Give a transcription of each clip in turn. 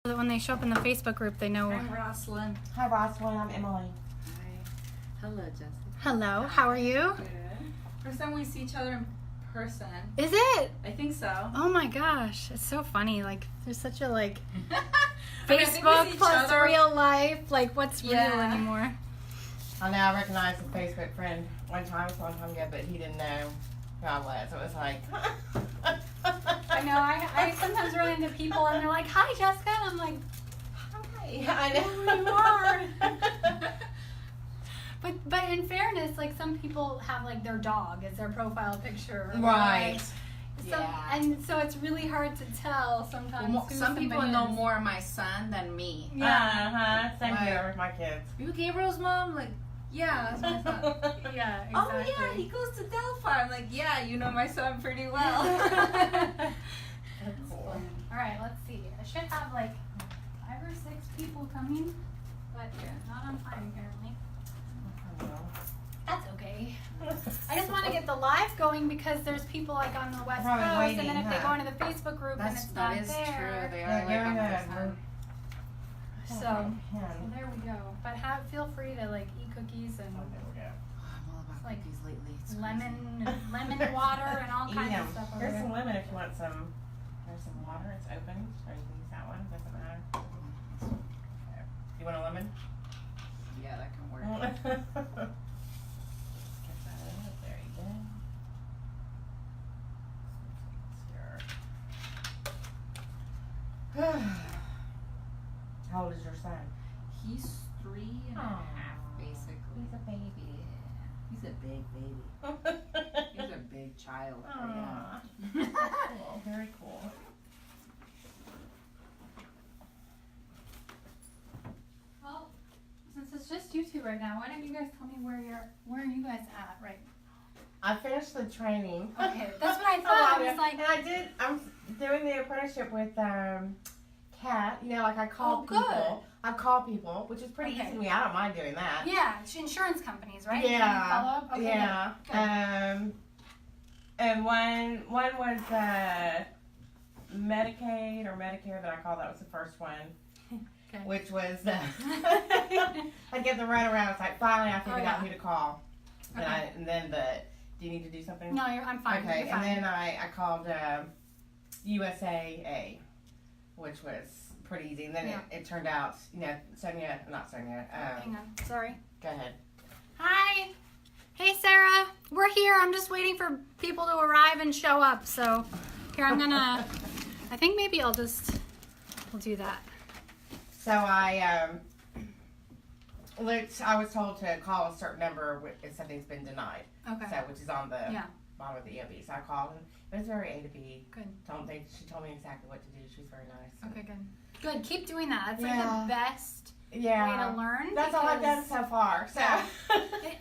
that when they show up in the Facebook group, they know. I'm Rosalind. Hi, Rosalind. I'm Emily. Hi. Hello, Jessica. Hello, how are you? Good. First time we see each other in person. Is it? I think so. Oh my gosh, it's so funny. Like, there's such a like I mean, I think we Facebook see each plus other- real life. Like, what's real Yeah. anymore? I now recognize a Facebook friend one time, it's a long time ago, but he didn't know who I was. So it was like, I know. I sometimes run into people and they're like, "Hi, Jessica," and I'm like, Hi. I know who you are. But in fairness, like some people have like their dog as their profile picture. or, Right. like, Yeah. And so it's really hard to tell sometimes. who Some people somebody know is. more my son than me. Yeah. Same Right. here with my kids. You Gabriel's mom? Like, yeah, that's my son. Yeah, exactly. Oh yeah, he goes to Delphi. I'm like, yeah, you know my son pretty well. That's cool. All right, let's see. I should have like 5 or 6 people coming, but not on time apparently. That's okay. I just want to get the live going because there's people like on the West Probably Coast, waiting, and then if they huh? go into the Facebook group and it's That not is there. true. They Yeah, are like go on ahead. first So there we go. But feel free to like eat cookies and I'm all about like cookies lately. It's lemon water and all kinds of stuff over There's there. some lemon if you want some. There's some water. It's open. Or you can use that one. Doesn't matter. Okay. You want a lemon? Yeah, that can work. Get that in. There you go. How old is your son? He's 3 and a Aw. half, basically. He's a baby. He's a big baby. He's a big child. Aw. Yeah. Cool. Very cool. Well, since it's just you two right now, why don't you guys tell me where are you guys at right I finished the training. Okay, that's what I thought. I was like, and I'm doing the apprenticeship with Kat. You know, like I call Oh, people. good. I call people, which is pretty Okay. easy to me. I don't mind doing that. yeah, it's insurance companies, right? Yeah. Follow up? Okay, Yeah. good. And one was Medicaid or Medicare that I called. That was the first one, Okay. which was I get the runaround. It's like finally I figured out yeah. who to call. Okay. And then do you need to do something? No, I'm fine. Okay, You're fine. and then I called USAA, which was pretty easy. And then Yeah. it turned out, not Sonia. Hang on. Sorry. Go ahead. Hi. Hey, Sarah. We're here. I'm just waiting for people to arrive and show up. So here I'm gonna. I think maybe we'll do that. So I was told to call a certain number if something's been denied. Okay. So which is on the Yeah. bottom of the EOB. So I called and it was very A to B. Good. She told me exactly what to do. She was very nice. So. Okay. Good. Good. Keep doing that. That's like Yeah. the best Yeah. way to learn. That's all I've done because so far. So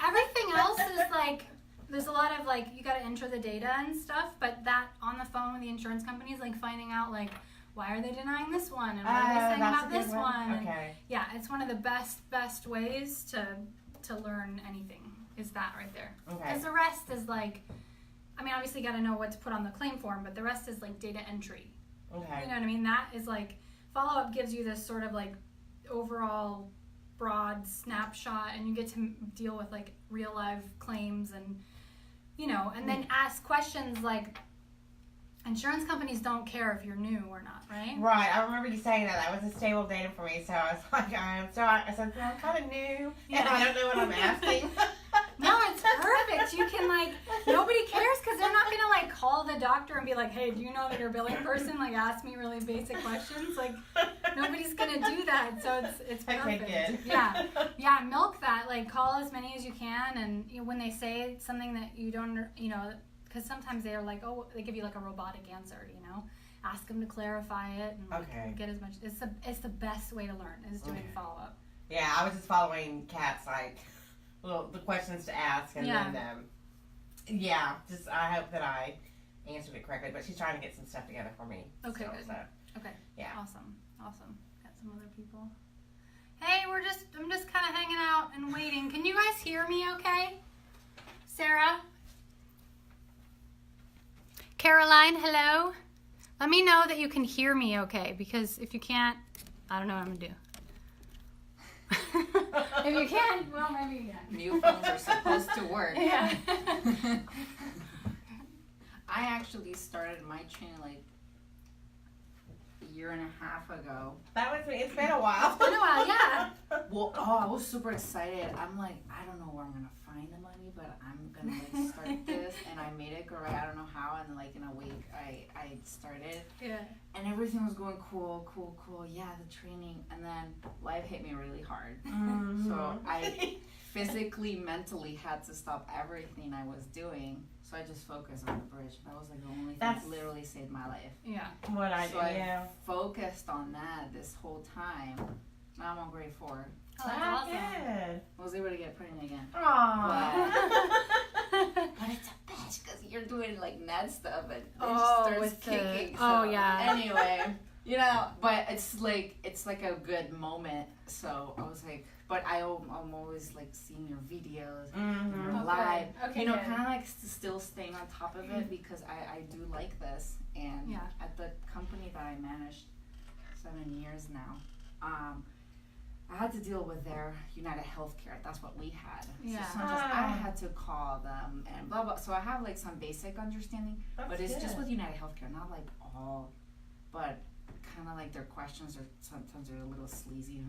Everything else is like. There's a lot of like you got to enter the data and stuff, but that on the phone with the insurance companies, like finding out like why are they denying this one and what are they saying that's about a good this one. And Okay. yeah, it's one of the best ways to learn anything is that right there. Okay. Because the rest is like, I mean, obviously you got to know what to put on the claim form, but the rest is like data entry. Okay. You know what I mean? That is like follow up gives you this sort of like overall broad snapshot, and you get to deal with like real life claims and and then ask questions like insurance companies don't care if you're new or not, right? Right, I remember you saying that. That was a stable data for me. So I was like, I said, well, I'm kind of new, and I don't know what I'm asking. No, it's perfect. You can like nobody cares because they're not gonna like call the doctor and be like, hey, do you know that your billing person like asked me really basic questions? Like nobody's gonna do that. So it's perfect. Okay, good. Yeah, milk that. Like call as many as you can, and when they say something that you don't, because sometimes they're like, oh, they give you like a robotic answer, ask them to clarify it and like, get as much. It's the best way to learn is doing follow up. Yeah, I was just following Kat's like the questions to ask, and then just I hope that I answered it correctly. But she's trying to get some stuff together for me. Okay, still, good. So, Okay. yeah. Awesome. Got some other people. Hey, I'm just kind of hanging out and waiting. Can you guys hear me okay? Sarah? Caroline, hello? Let me know that you can hear me okay, because if you can't, I don't know what I'm gonna do. If you can, well, maybe you can. New phones are supposed to work. Yeah. I actually started my training like a year and a half ago. It's been a while. Been a while, yeah. Well, I was super excited. I'm like, I don't know where I'm gonna find the money, but I'm gonna like start this, and I made it go right. I don't know how, and like in a week, I started, Yeah. and everything was going cool. Yeah, the training, and then life hit me really hard. So I physically, mentally had to stop everything I was doing. So I just focused on the bridge. That was like the only thing that literally saved my life. Yeah. What I So do, I yeah. focused on that this whole time. Now I'm on grade 4. Oh, that's awesome. Good. I was able to get pregnant again. Aww. But it's a bitch because you're doing like Ned stuff and it Oh, starts with the- kicking. oh, so yeah. Anyway, you know, but it's like a good moment. So I was like, but I'm always like seeing your videos, Mm-hmm. your live, Okay, you know, good. kind of like still staying on top of it because I do like this. And Yeah. at the company that I managed 7 years now, I had to deal with their United Healthcare. That's what we had. Yeah. So sometimes I had to call them and blah blah. So I have like some basic understanding, but it's just with United Healthcare, not like all, but kind of like their questions are sometimes they're a little sleazy.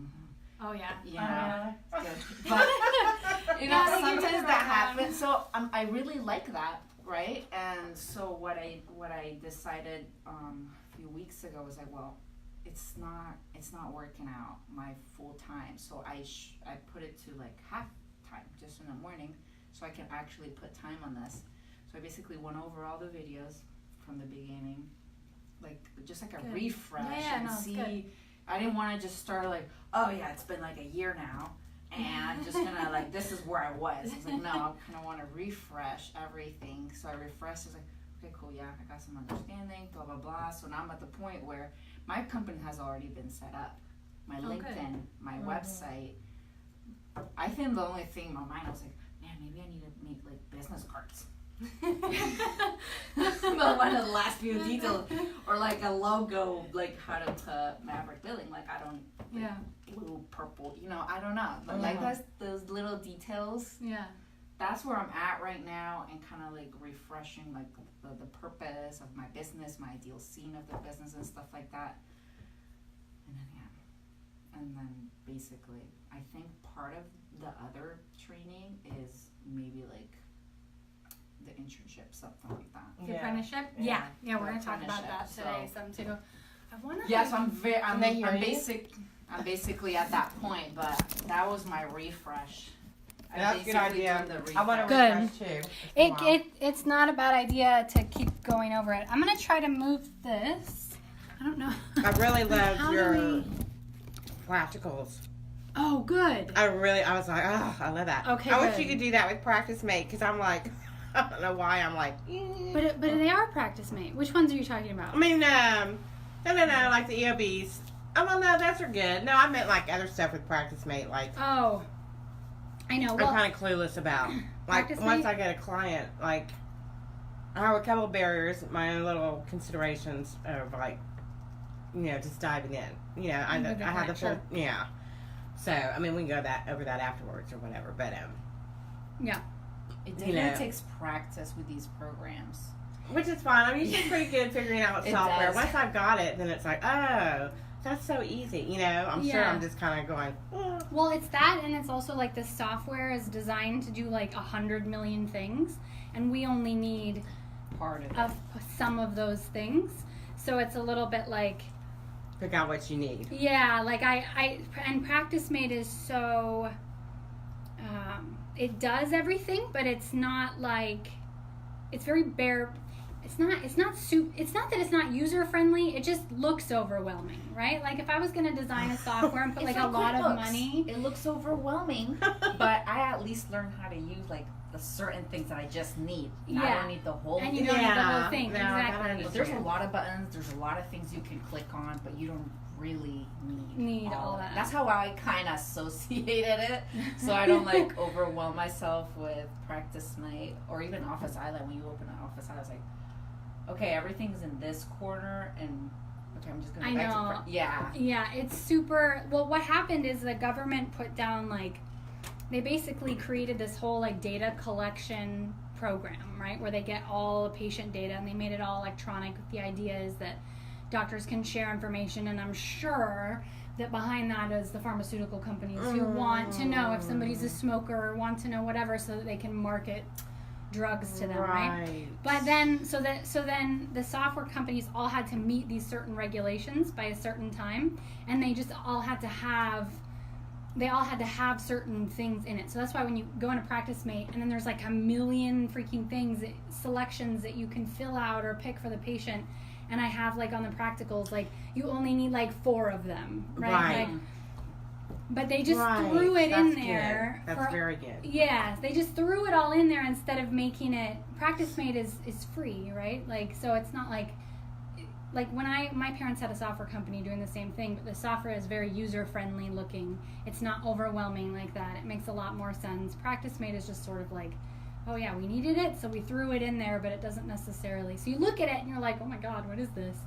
Oh, yeah. Yeah. Oh, Good. But you know, Yeah, they give sometimes you the that rundown. happens. So I really like that, right? And so what I decided a few weeks ago was like, well, it's not working out my full time. So I put it to like half time, just in the morning, so I can actually put time on this. So I basically went over all the videos from the beginning, like just like a Good. refresh Yeah, and no, it's see. good. I didn't want to just start like, oh yeah, it's been like a year now, and I'm just gonna like, this is where I was. I was like, no, I kind of want to refresh everything. So I refreshed. I was like, okay, cool, yeah, I got some understanding, blah blah blah. So now I'm at the point where my company has already been set up. My Oh, good. LinkedIn, my website. I think the only thing in my mind, I was like, man, maybe I need to make like business cards. But one of the last few details, or like a logo, like how to put Maverick Billing. Like I don't, like, Yeah. blue, purple. You know, I don't know. But like those little details. Yeah. That's where I'm at right now, and kind of like refreshing like the purpose of my business, my ideal scene of the business, and stuff like that. And then basically, I think part of the other training is maybe like the internship, something like that. The apprenticeship? Yeah. Yeah, we're The going to talk about that apprenticeship, today so- some too. I want to. Yeah, so Can they hear you? I'm basically at that point, but that was my refresh. I That's a good basically idea. done the I want to Good. refresh too. It's been a while. It's not a bad idea to keep going over it. I'm going to try to move this. I don't know. I really How loved do your we- practicals. Oh, good. I was like, oh, I love that. Okay, I wish good. you could do that with Practice Mate, because I'm like, I don't know why I'm like. But they are practice mate. Which ones are you talking about? I mean, no, like the EOBs. Oh, well, no, those are good. No, I meant like other stuff with Practice Mate, like Oh, I know. Well, I'm kind of clueless about. Like Practice once Mate? I get a client, like I have a couple of barriers, my own little considerations of like, just diving in. I With the have the client, full, yeah. So I mean, we can go over that afterwards or whatever. But yeah. It You definitely know. takes practice with these programs. which is fine. I'm usually pretty good figuring out It software. does. Once I've got it, then it's like, oh, that's so easy. I'm sure Yeah. I'm just kind of going. Well, it's that, and it's also like the software is designed to do like 100 million things, and we only need Part of it. some of those things. So it's a little bit like, Pick out what you need. yeah, like and Practice Mate is so, it does everything, but it's not like, it's very bare. It's not that it's not user friendly. It just looks overwhelming, right? Like if I was gonna design a software and put It's like a lot of QuickBooks. money. It looks overwhelming, but I at least learned how to use like the certain things that I just need. And I Yeah. don't need the whole And thing. you don't need the Yeah. whole thing, No, that I exactly. But there's a lot of buttons. There's a lot of things you can click on, but you don't really Need all that. That's how I kind of associated it, so I don't like overwhelm myself with Practice Mate or even Office Island. When you open an Office Island, it's like, okay, everything's in this corner, and Okay, I'm just gonna I go back know. to yeah. Yeah, it's super. Well, what happened is the government put down like, they basically created this whole like data collection program, right, where they get all patient data and they made it all electronic. The idea is that doctors can share information, and I'm sure that behind that is the pharmaceutical companies who want to know if somebody's a smoker or want to know whatever, so that they can market drugs to them, right? But then, so then the software companies all had to meet these certain regulations by a certain time, and they just all had to have certain things in it. So that's why when you go into PracticeMate, and then there's like a million freaking things, selections that you can fill out or pick for the patient. And I have like on the practicals, like you only need like 4 of them, right? Like, but they just threw it in there. That's very good. Yeah, they just threw it all in there instead of making it. PracticeMate is free, right? Like, so it's not like when my parents had a software company doing the same thing, but the software is very user friendly looking. It's not overwhelming like that. It makes a lot more sense. PracticeMate is just sort of like, oh yeah, we needed it, so we threw it in there, but it doesn't necessarily. So you look at it and you're like, oh my God, what is this?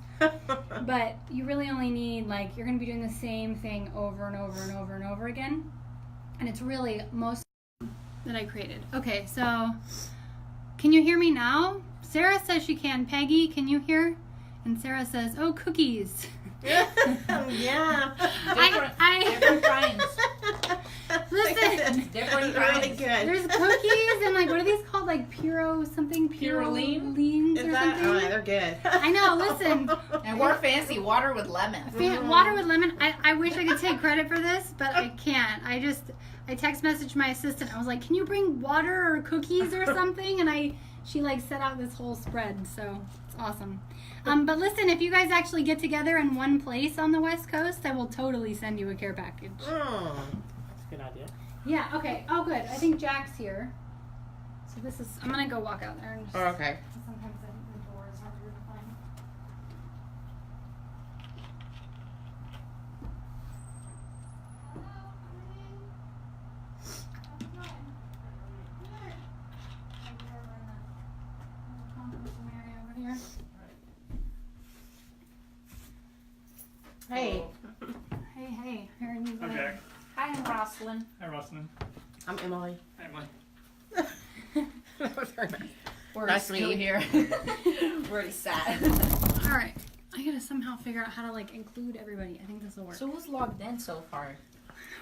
But you really only need, like, you're going to be doing the same thing over and over and over and over again. And it's really most that I created. Okay, so can you hear me now? Sarah says she can. Peggy, can you hear? And Sarah says, oh, cookies. Yeah. Different kinds. Listen, Different really kinds. good. there's cookies and like, what are these called? Like something Purolene? Purolines Is or that? something? Oh, they're good. I know, listen. And we're fancy water with lemon. Water with lemon. I wish I could take credit for this, but I can't. I text messaged my assistant. I was like, can you bring water or cookies or something? And she like set out this whole spread, so it's awesome. But listen, if you guys actually get together in one place on the West Coast, I will totally send you a care package. Oh, that's a good idea. Yeah, okay. Oh, good. I think Jack's here. So I'm going to go walk out there. And just, Oh, okay. Sometimes the door is harder to find. Hey, Hey, here you go. I'm Jack. Hi, I'm Rosalind. Hi, Rosalind. I'm Emily. Hi, Emily. That was very nice. We're Nice to meet still you. here. We're already sad. All right. I got to somehow figure out how to like include everybody. I think this will work. So who's logged in so far?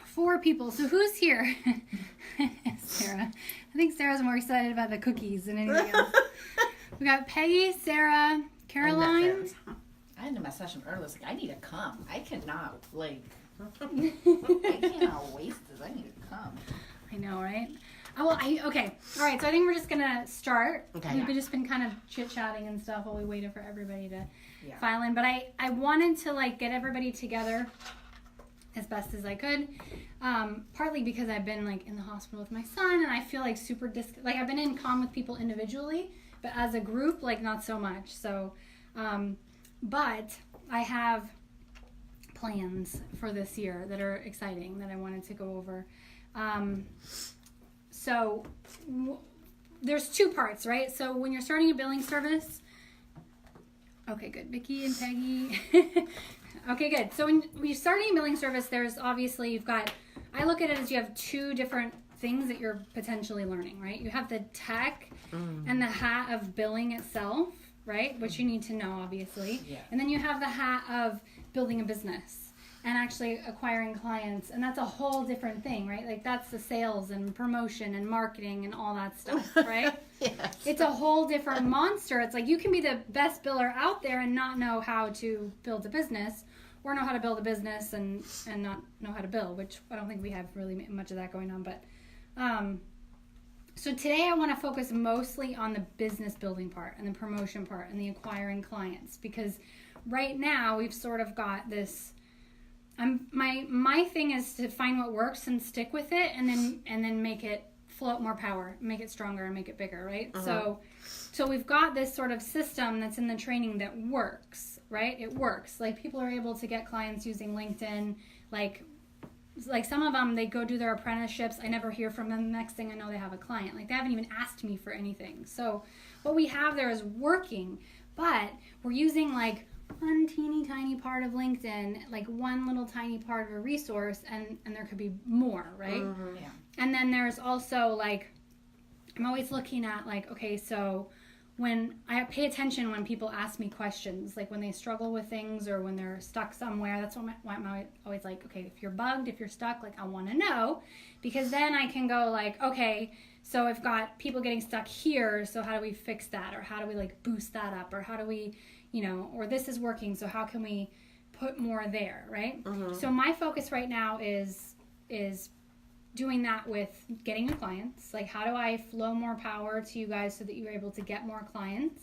4 people. So who's here? Sarah. I think Sarah's more excited about the cookies than anything else. We got Peggy, Sarah, Caroline. I had to message him earlier. I was like, I need to come. I cannot, I cannot waste this. I need to come. I know, right? Oh, well, okay. All right, so I think we're just going to start. Okay. We've just been kind of chit-chatting and stuff while we waited for everybody to Yeah. file in. But I wanted to, like, get everybody together as best as I could. Partly because I've been, like, in the hospital with my son, and I feel, like, super like, I've been in comm with people individually, but as a group, like, not so much. So, but I have plans for this year that are exciting that I wanted to go over. So there's 2 parts, right? So when you're starting a billing service, okay, good. Vicky and Peggy. Okay, good. So when you're starting a billing service, there's obviously I look at it as you have 2 different things that you're potentially learning, right? You have the tech and the hat of billing itself, right? Which you need to know, obviously. Yeah. And then you have the hat of building a business and actually acquiring clients. And that's a whole different thing, right? Like that's the sales and promotion and marketing and all that stuff, right? Yes. It's a whole different monster. It's like you can be the best biller out there and not know how to build a business, or know how to build a business and not know how to bill, which I don't think we have really much of that going on. But so today I want to focus mostly on the business building part and the promotion part and the acquiring clients, because right now we've sort of got this. My thing is to find what works and stick with it, and then make it float more power, make it stronger, and make it bigger, right? So we've got this sort of system that's in the training that works, right? It works. Like people are able to get clients using LinkedIn. Like some of them, they go do their apprenticeships. I never hear from them. Next thing I know, they have a client. Like they haven't even asked me for anything. So what we have there is working, but we're using like one teeny tiny part of LinkedIn, like one little tiny part of a resource, and there could be more, right? Mhm. Yeah. And then there's also like, I'm always looking at like, okay, so when I pay attention when people ask me questions, like when they struggle with things or when they're stuck somewhere, that's why I'm always like, okay, if you're bugged, if you're stuck, like I want to know, because then I can go like, okay, so I've got people getting stuck here, so how do we fix that? Or how do we like boost that up? Or how do we, or this is working, so how can we put more there, right? Mhm. So my focus right now is doing that with getting new clients. Like, how do I flow more power to you guys so that you're able to get more clients?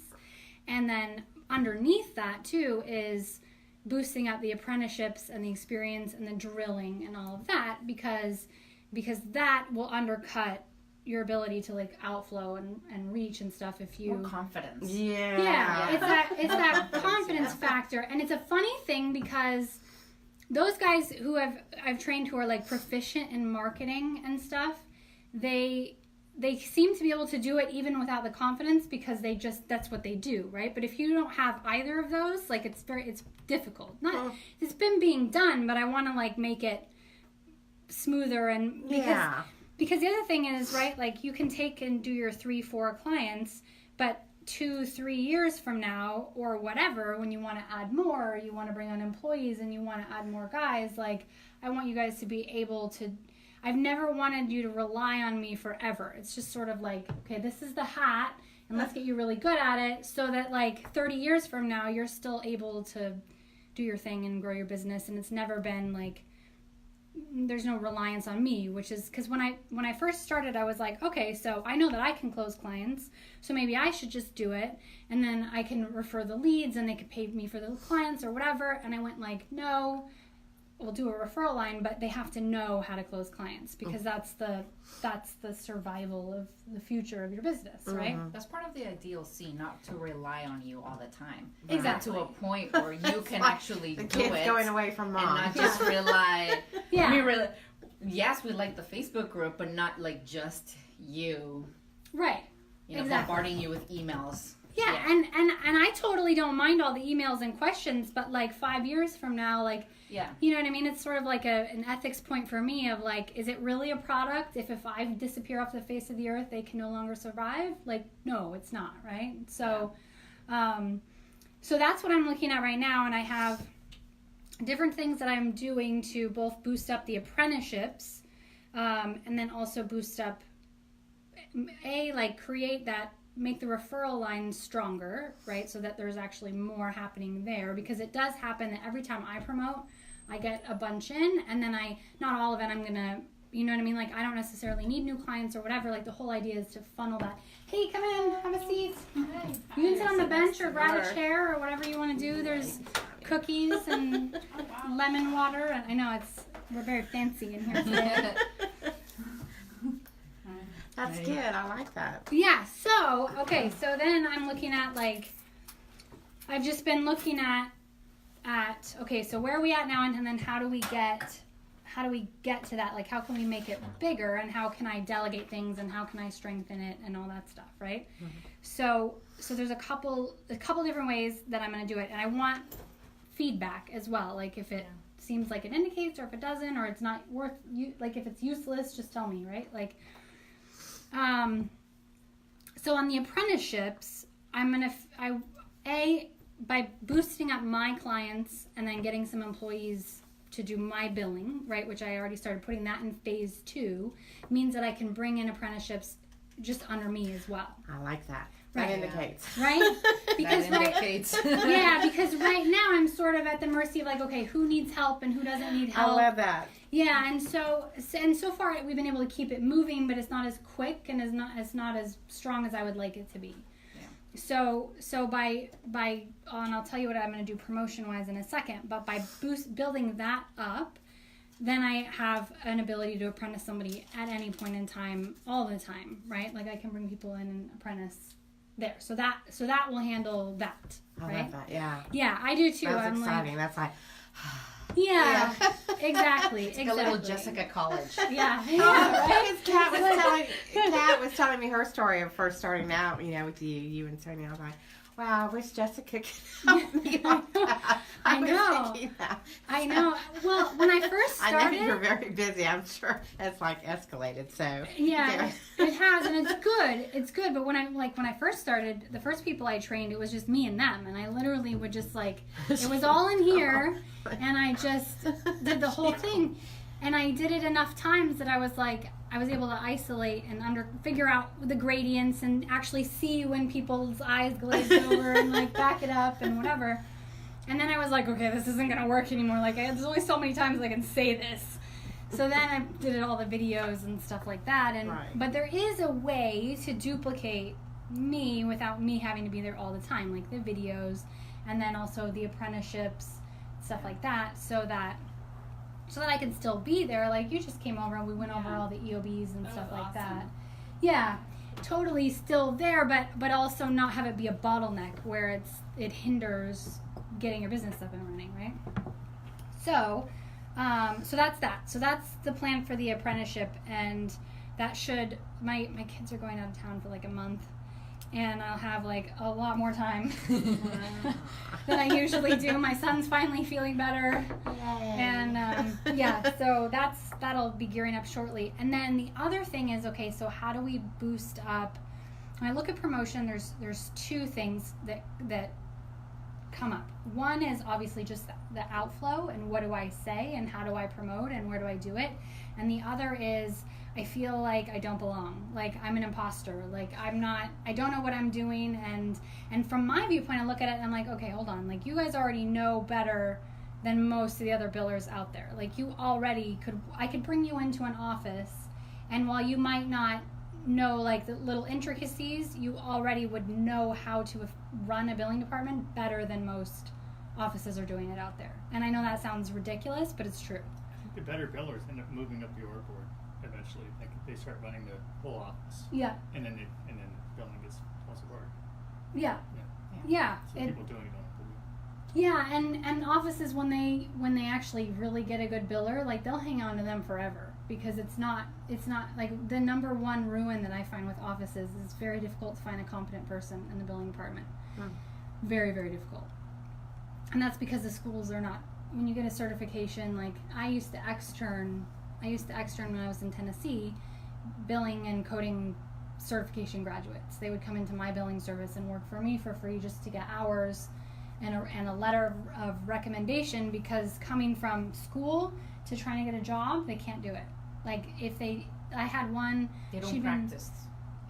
And then underneath that too is boosting up the apprenticeships and the experience and the drilling and all of that, because that will undercut your ability to like outflow and reach and stuff if you More confidence. yeah, it's that confidence factor. And it's a funny thing because those guys who I've trained who are like proficient in marketing and stuff, they seem to be able to do it even without the confidence, because that's what they do, right? But if you don't have either of those, like it's difficult. It's been being done, but I want to like make it smoother, and because the other thing is, right, like you can take and do your 3-4 clients, but 2-3 years from now or whatever, when you want to add more, or you want to bring on employees and you want to add more guys, like I want you guys to be able to, I've never wanted you to rely on me forever. It's just sort of like, okay, this is the hat and let's get you really good at it so that like 30 years from now you're still able to do your thing and grow your business. And it's never been like, there's no reliance on me, which is because when I first started, I was like, okay, so I know that I can close clients, so maybe I should just do it, and then I can refer the leads and they could pay me for the clients or whatever. And I went like, no, we'll do a referral line, but they have to know how to close clients, because that's the survival of the future of your business, right? That's part of the ideal scene, not to rely on you all the time. Exactly. To a point where you can actually The do kid's it going away from mom. and not just rely. Yeah. Yes, we like the Facebook group, but not like just you. Right. Exactly. Bombarding you with emails. Yeah, and I totally don't mind all the emails and questions, but like 5 years from now, like, Yeah. you know what I mean? It's sort of like an ethics point for me of like, is it really a product? If I disappear off the face of the earth, they can no longer survive? Like, no, it's not, right? So, so that's what I'm looking at right now, and I have different things that I'm doing to both boost up the apprenticeships, and then also boost up, make the referral line stronger, right? So that there's actually more happening there, because it does happen that every time I promote, I get a bunch in, and then not all of it, I'm gonna, you know what I mean? Like, I don't necessarily need new clients or whatever. Like, the whole idea is to funnel that. Hey, come in, have a seat. You can sit on the bench or grab a chair or whatever you want to do. There's cookies and lemon water, and I know we're very fancy in here today. That's good. I like that. Yeah, so then I'm looking at like, I've just been looking at okay, so where are we at now, and then how do we get to that? Like, how can we make it bigger, and how can I delegate things, and how can I strengthen it, and all that stuff, right? Mm-hmm. So there's a couple different ways that I'm going to do it, and I want feedback as well. Like, if it seems like it indicates, or if it doesn't, or it's not worth you, like if it's useless, just tell me, right? Like, so on the apprenticeships, by boosting up my clients and then getting some employees to do my billing, right, which I already started putting that in phase 2, means that I can bring in apprenticeships just under me as well. I like that. That Right. indicates. Right? Because that indicates. because right now I'm sort of at the mercy of like, okay, who needs help and who doesn't need help. I love that. Yeah, and so far we've been able to keep it moving, but it's not as quick and it's not as strong as I would like it to be. Yeah. So by and I'll tell you what I'm going to do promotion wise in a second, but by building that up, then I have an ability to apprentice somebody at any point in time, all the time, right? Like, I can bring people in and apprentice there. So that will handle that, right? I love that. Yeah. Yeah, I do too. That's I'm exciting. like, That's like. yeah, exactly. It's like a little Jessica College. Yeah. Right? Kat was telling me her story of first starting out, with you and Sonia. I was like, Wow, I wish Jessica could help me like that. I was know. thinking that. I know. Well, when I first I started, know you're very busy. I'm sure it's like escalated. So yeah, it has, and it's good. It's good. But when I first started, the first people I trained, it was just me and them, and I literally would just like, it was all in here, and I just did the whole thing, and I did it enough times that I was able to isolate and figure out the gradients and actually see when people's eyes glazed over and like back it up and whatever. And then I was like, okay, this isn't gonna work anymore. Like, there's only so many times I can say this. So then I did all the videos and stuff like that. And Right. but there is a way to duplicate me without me having to be there all the time, like the videos, and then also the apprenticeships, stuff like that, so that I can still be there. Like, you just came over and we went over all the EOBs and stuff like that. Yeah, totally still there, but also not have it be a bottleneck where it hinders getting your business up and running, right? So that's that. So that's the plan for the apprenticeship, and that should my kids are going out of town for like a month, and I'll have like a lot more time than I usually do. My son's finally feeling better, and yeah, so that'll be gearing up shortly. And then the other thing is, okay, so how do we boost up? When I look at promotion, there's two things that come up. One is obviously just the outflow and what do I say and how do I promote and where do I do it, and the other is I feel like I don't belong, like I'm an imposter, like I don't know what I'm doing, and from my viewpoint I look at it and I'm like, okay, hold on, like you guys already know better than most of the other billers out there. Like you already I could bring you into an office, and while you might not know like the little intricacies, you already would know how to run a billing department better than most offices are doing it out there. And I know that sounds ridiculous, but it's true. I think the better billers end up moving up the org board eventually. Like they start running the whole office, Yeah, and then billing gets lots of work. yeah. So people doing it on Yeah, and offices when they actually really get a good biller, like they'll hang on to them forever, because it's not like the number one ruin that I find with offices is it's very difficult to find a competent person in the billing department. Very, very difficult. And that's because the schools are not, when you get a certification, like I used to extern when I was in Tennessee, billing and coding certification graduates. They would come into my billing service and work for me for free just to get hours and a letter of recommendation, because coming from school to trying to get a job, they can't do it. Like I had one. They don't practice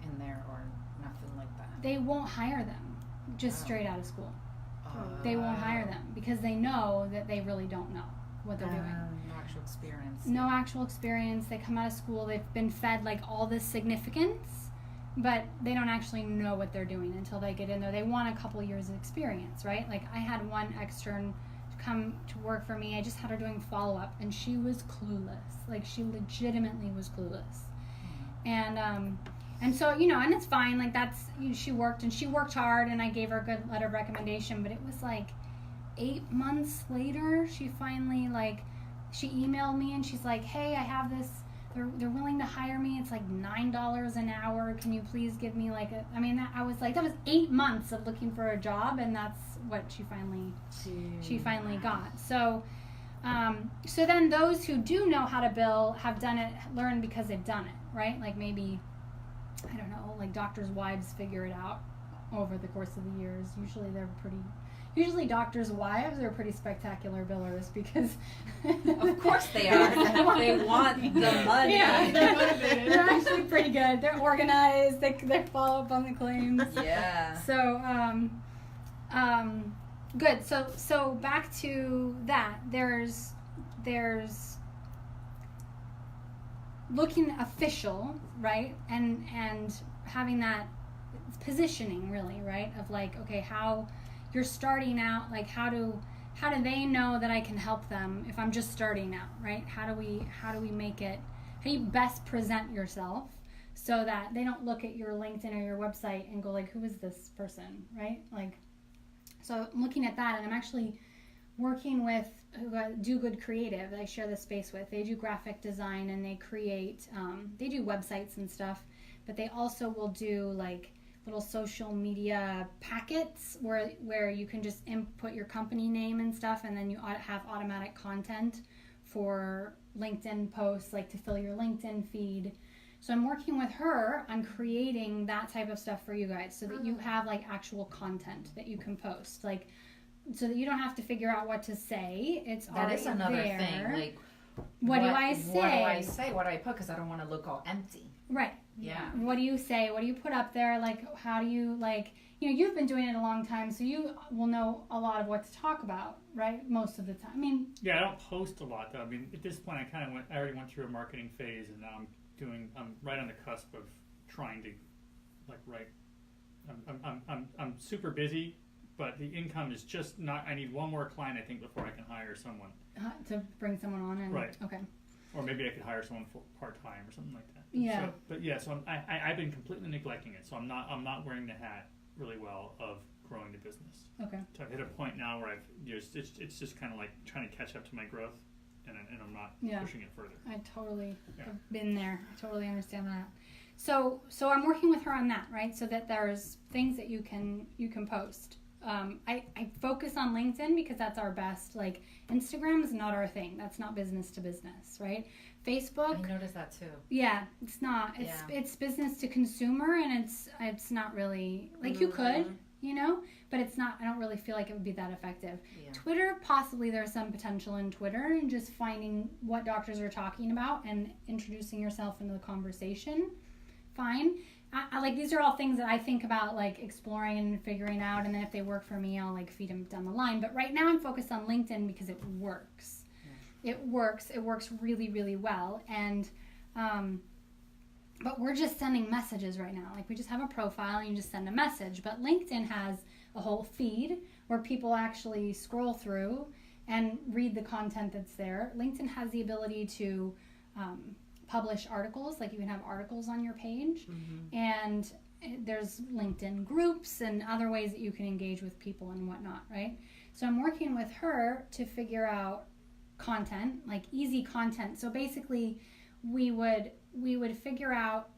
in there or nothing like that. They won't hire them just straight out of school. They won't hire them because they know that they really don't know what they're doing. No actual experience. No actual experience. They come out of school, they've been fed like all this significance, but they don't actually know what they're doing until they get in there. They want a couple years of experience, right? Like I had one extern come to work for me. I just had her doing follow-up, and she was clueless. Like she legitimately was clueless. And so, and it's fine. Like she worked hard, and I gave her a good letter of recommendation, but it was like 8 months later, she finally she emailed me and she's like, hey, I have this, they're willing to hire me. It's like $9 an hour. Can you please give me I was like, that was 8 months of looking for a job, and that's what she finally got. So then those who do know how to bill have done it, learned because they've done it, right? Like maybe, I don't know, like doctors' wives figure it out over the course of the years. Usually doctors' wives are pretty spectacular billers because Of course they are. They want the money. Yeah, they're actually pretty good. They're organized. They follow up on the claims. Yeah. So good. So back to that. There's looking official, right? And having that positioning, really, right? Of like, okay, how you're starting out, like how do they know that I can help them if I'm just starting out, right? How do we make it, how do you best present yourself so that they don't look at your LinkedIn or your website and go like, who is this person, right? Like, so I'm looking at that, and I'm actually working with Do Good Creative that I share the space with. They do graphic design, and they create, they do websites and stuff, but they also will do like little social media packets where you can just input your company name and stuff, and then you have automatic content for LinkedIn posts, like to fill your LinkedIn feed. So I'm working with her on creating that type of stuff for you guys, so that you have like actual content that you can post, like so that you don't have to figure out what to say. It's That already is another there. thing. Like, What do I say? What do I say? What do I put? Because I don't want to look all empty. Right. Yeah. What do you say? What do you put up there? Like, how do you, like, you know, you've been doing it a long time, so you will know a lot of what to talk about, right? Most of the time. I mean, Yeah, I don't post a lot though. I mean, at this point, I already went through a marketing phase, and now I'm right on the cusp of trying to, like, write. I'm super busy, but the income is just not. I need one more client, I think, before I can hire someone, to bring someone on and Right. Okay. or maybe I could hire someone for part time or something like that. Yeah. So I've been completely neglecting it. So I'm not wearing the hat really well of growing the business. Okay. So I've hit a point now where it's just kind of like trying to catch up to my growth, and I'm not Yeah. pushing it further. I totally Yeah. have been there. I totally understand that. So I'm working with her on that, right? So that there's things that you can post. I focus on LinkedIn because that's our best. Like, Instagram is not our thing. That's not business to business, right? Facebook, I noticed that too. yeah, it's not. It's business to consumer, and it's not really like you could, you know, but it's not. I don't really feel like it would be that effective. Yeah. Twitter, possibly there's some potential in Twitter, and just finding what doctors are talking about and introducing yourself into the conversation. Fine. I like, these are all things that I think about, like, exploring and figuring out, and then if they work for me, I'll like feed them down the line. But right now I'm focused on LinkedIn because it works. It works really, really well. And but we're just sending messages right now. Like, we just have a profile and you just send a message. But LinkedIn has a whole feed where people actually scroll through and read the content that's there. LinkedIn has the ability to publish articles. Like, you can have articles on your page, and there's LinkedIn groups and other ways that you can engage with people and whatnot, right? So I'm working with her to figure out content, like easy content. So basically we would figure out,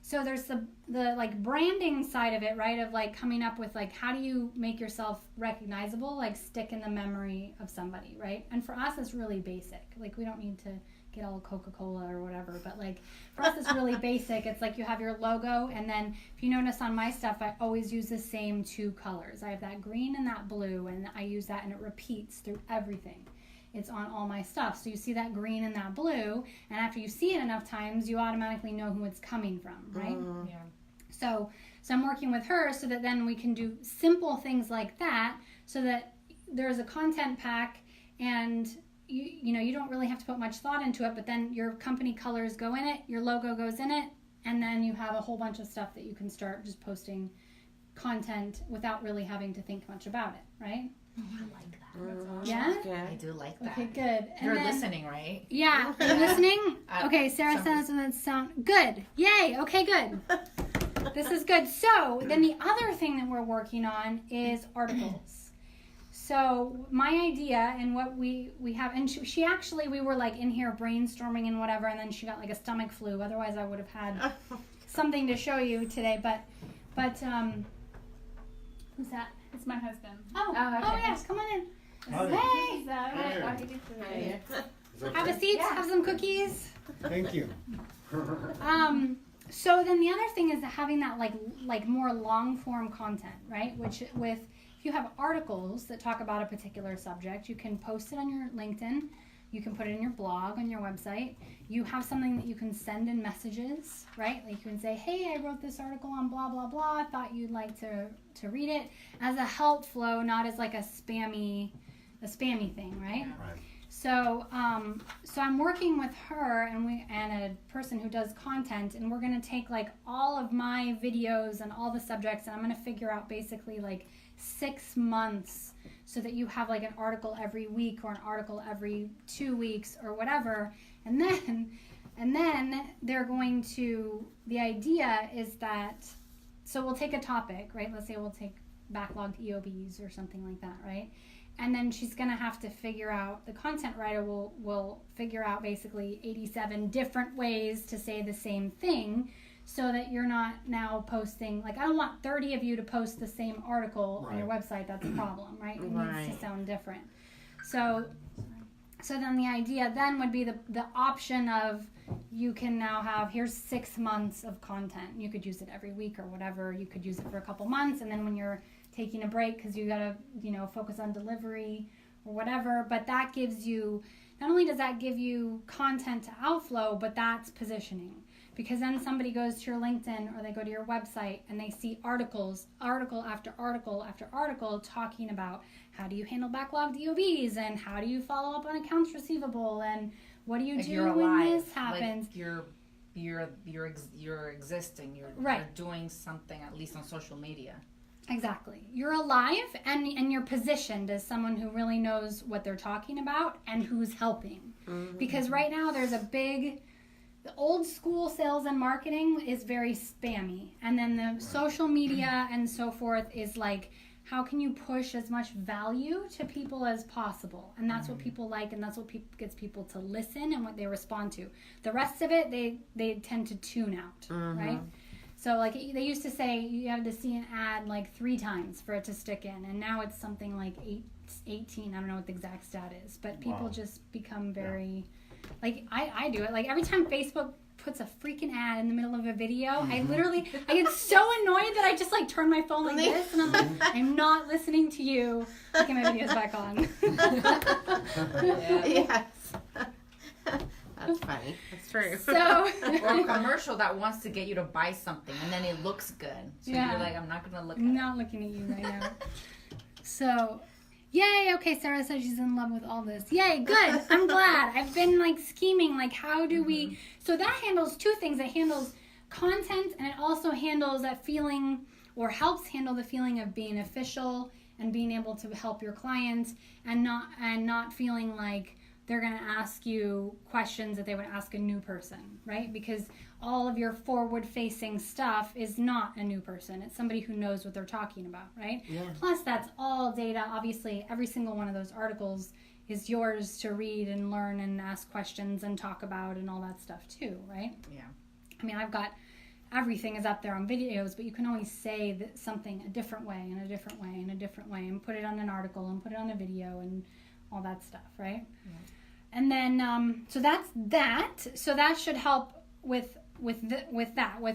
so there's the like branding side of it, right? Of like coming up with, like, how do you make yourself recognizable, like stick in the memory of somebody, right? And for us, it's really basic. Like, we don't need to get all Coca-Cola or whatever, but like for us, it's really basic. It's like you have your logo, and then if you notice on my stuff, I always use the same two colors. I have that green and that blue, and I use that, and it repeats through everything. It's on all my stuff. So you see that green and that blue, and after you see it enough times, you automatically know who it's coming from, right? Yeah. So I'm working with her so that then we can do simple things like that, so that there's a content pack, and you know, you don't really have to put much thought into it, but then your company colors go in it, your logo goes in it, and then you have a whole bunch of stuff that you can start just posting content without really having to think much about it, right? I like that. Yeah? I do like that. Okay, good. And You're then- listening, right? Yeah, you're listening? Okay, Sarah some- says that sound good. Yay, okay, good. This is good. So then the other thing that we're working on is articles. So my idea and what we have, and she actually, we were like in here brainstorming and whatever, and then she got like a stomach flu. Otherwise I would have had something to show you today. But who's that? It's my husband. Oh, okay. yes, come on in. Hi. Hey, Hey. Is that have a okay? seat, have some cookies. Thank you. So then the other thing is having that like more long form content, right? Which with, if you have articles that talk about a particular subject, you can post it on your LinkedIn, you can put it in your blog, on your website. You have something that you can send in messages, right? Like, you can say, hey, I wrote this article on blah, blah, blah. I thought you'd like to read it, as a help flow, not as like a spammy thing, right? Right. So I'm working with her and a person who does content, and we're gonna take like all of my videos and all the subjects, and I'm gonna figure out basically like 6 months, so that you have like an article every week or an article every 2 weeks or whatever, and then they're going to, the idea is that, so we'll take a topic, right? Let's say we'll take backlogged EOBs or something like that, right? And then she's going to have to figure out, the content writer will figure out basically 87 different ways to say the same thing, so that you're not now posting, like, I don't want 30 of you to post the same article on your website. That's a problem, right? It needs to sound different. So then the idea then would be the option of, you can now have, here's 6 months of content. You could use it every week or whatever. You could use it for a couple months, and then when you're taking a break because you gotta, focus on delivery or whatever. But that gives you, not only does that give you content to outflow, but that's positioning. Because then somebody goes to your LinkedIn or they go to your website and they see article after article after article talking about how do you handle backlogged DOBs and how do you follow up on accounts receivable and what do you Like do you're when alive. this happens. Like you're existing. You're doing something, at least on social media. Exactly. You're alive and you're positioned as someone who really knows what they're talking about and who's helping. Because right now there's the old school sales and marketing is very spammy. And then the social media and so forth is like, how can you push as much value to people as possible? And that's what people like, and that's what gets people to listen and what they respond to. The rest of it, they tend to tune out, right? So like they used to say you have to see an ad like 3 times for it to stick in, and now it's something like 18. I don't know what the exact stat is, but people just become very like I do it. Like every time Facebook puts a freaking ad in the middle of a video, I get so annoyed that I just like turn my phone like this, and I'm like, I'm not listening to you. Okay, my video's back on. Yes. That's funny. That's true. So Or a commercial that wants to get you to buy something, and then it looks good. So you're like, I'm not gonna look. I'm not looking at you right now. So, yay. Okay, Sarah says she's in love with all this. Yay, good. I'm glad. I've been like scheming, like how do we. So that handles 2 things. It handles content, and it also handles that feeling, or helps handle the feeling of being official and being able to help your clients, and not feeling like they're going to ask you questions that they would ask a new person, right? Because all of your forward-facing stuff is not a new person. It's somebody who knows what they're talking about, right? Yeah. Plus, that's all data. Obviously, every single one of those articles is yours to read and learn and ask questions and talk about and all that stuff too, right? Yeah. I mean, I've got everything is up there on videos, but you can always say something a different way and a different way and a different way and put it on an article and put it on a video and all that stuff, right? Yeah. And then, so that's that. So that should help with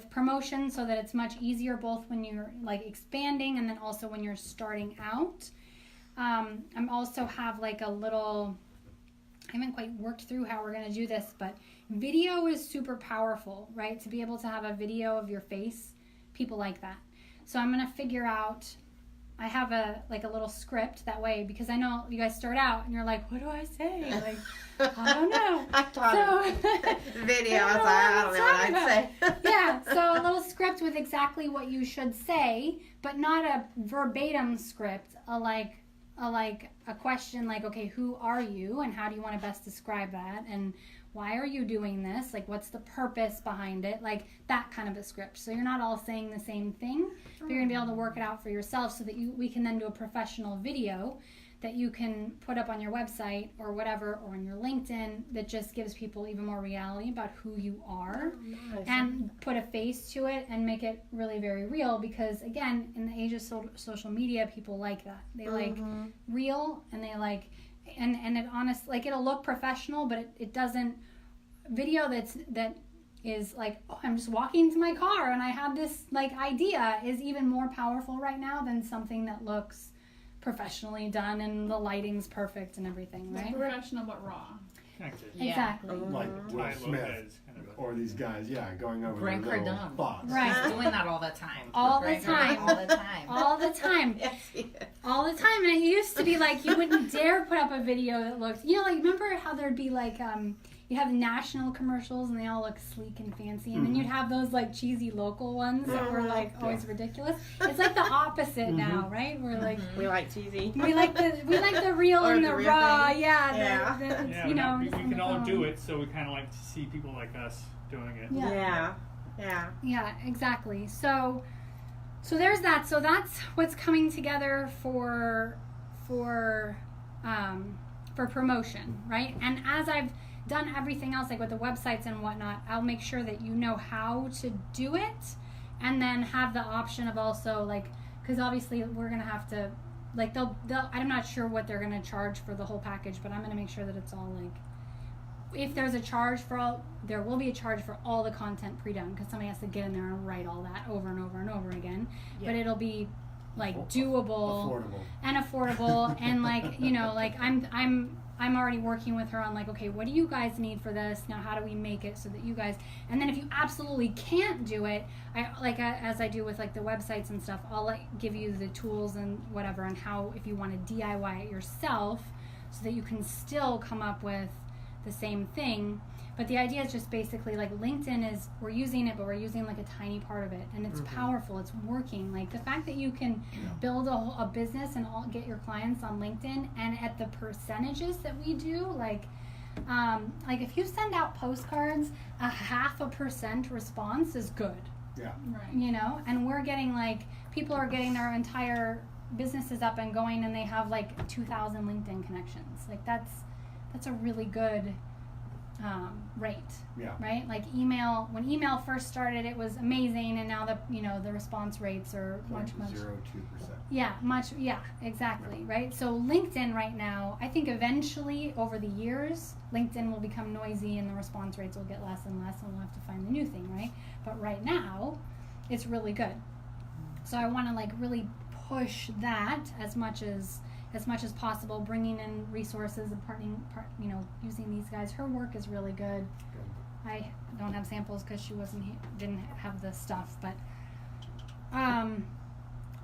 promotion, so that it's much easier both when you're like expanding and then also when you're starting out. I'm also have like a little, I haven't quite worked through how we're going to do this, but video is super powerful, right? To be able to have a video of your face, people like that. So I'm going to figure out, I have a little script that way, because I know you guys start out and you're like, what do I say? Like, I don't know. I thought video. I was like, I don't know what I'd say. Yeah, so a little script with exactly what you should say, but not a verbatim script. A question like, okay, who are you and how do you want to best describe that, and why are you doing this? Like, what's the purpose behind it? Like that kind of a script. So you're not all saying the same thing, but you're gonna be able to work it out for yourself, so that we can then do a professional video that you can put up on your website or whatever, or on your LinkedIn, that just gives people even more reality about who you are. Nice. And put a face to it and make it really very real, because again, in the age of social media, people like that. They like real, and they like, and it honest, like it'll look professional, but it doesn't. Video that is like, oh, I'm just walking to my car and I have this like idea, is even more powerful right now than something that looks professionally done and the lighting's perfect and everything, right? Professional but raw. Exactly. Exactly. Like Will Ty Smith Lopez kind of a- or these guys, going over Grant their little Cardone. thoughts. Right. He's doing that all the time. All the Grant time. Cardone, All the time. All the time. Yes, yes. All the time. And it used to be like, you wouldn't dare put up a video that looked, like, remember how there'd be like, you have national commercials and they all look sleek and fancy, and then you'd have those like cheesy local ones that were like always ridiculous. It's like the opposite now, right? We're like, We like cheesy. we like the real Or and the the real raw, thing. yeah. Yeah. Yeah, You know, we just on can the all phone. do it, so we kind of like to see people like us doing it. Yeah. Yeah. Exactly. So there's that. So that's what's coming together for promotion, right? And as I've done everything else, like with the websites and whatnot, I'll make sure that you know how to do it, and then have the option of also like, because obviously we're gonna have to, like they'll I'm not sure what they're gonna charge for the whole package, but I'm gonna make sure that it's all like, if there's a charge for all, there will be a charge for all the content pre-done, because somebody has to get in there and write all that over and over and over again. But it'll be like doable and affordable, and like, you know, like I'm already working with her on like, okay, what do you guys need for this? Now how do we make it so that you guys, and then if you absolutely can't do it, as I do with like the websites and stuff, I'll like give you the tools and whatever, and how, if you want to DIY it yourself, so that you can still come up with the same thing. But the idea is just basically like LinkedIn is, we're using it, but we're using like a tiny part of it, and it's powerful, it's working. Like the fact that you can build a business and all, get your clients on LinkedIn, and at the percentages that we do, like if you send out postcards, 0.5% response is good. Yeah. Right. You know, and we're getting like, people are getting their entire businesses up and going, and they have like 2,000 LinkedIn connections. Like that's a really good rate. Yeah. Right? Like email, when email first started, it was amazing, and now the response rates are much 0.02%. Yeah, exactly, right? So LinkedIn right now, I think eventually over the years, LinkedIn will become noisy and the response rates will get less and less, and we'll have to find the new thing, right? But right now, it's really good. So I want to like really push that as much as possible, bringing in resources and using these guys. Her work is really good. I don't have samples because she didn't have the stuff,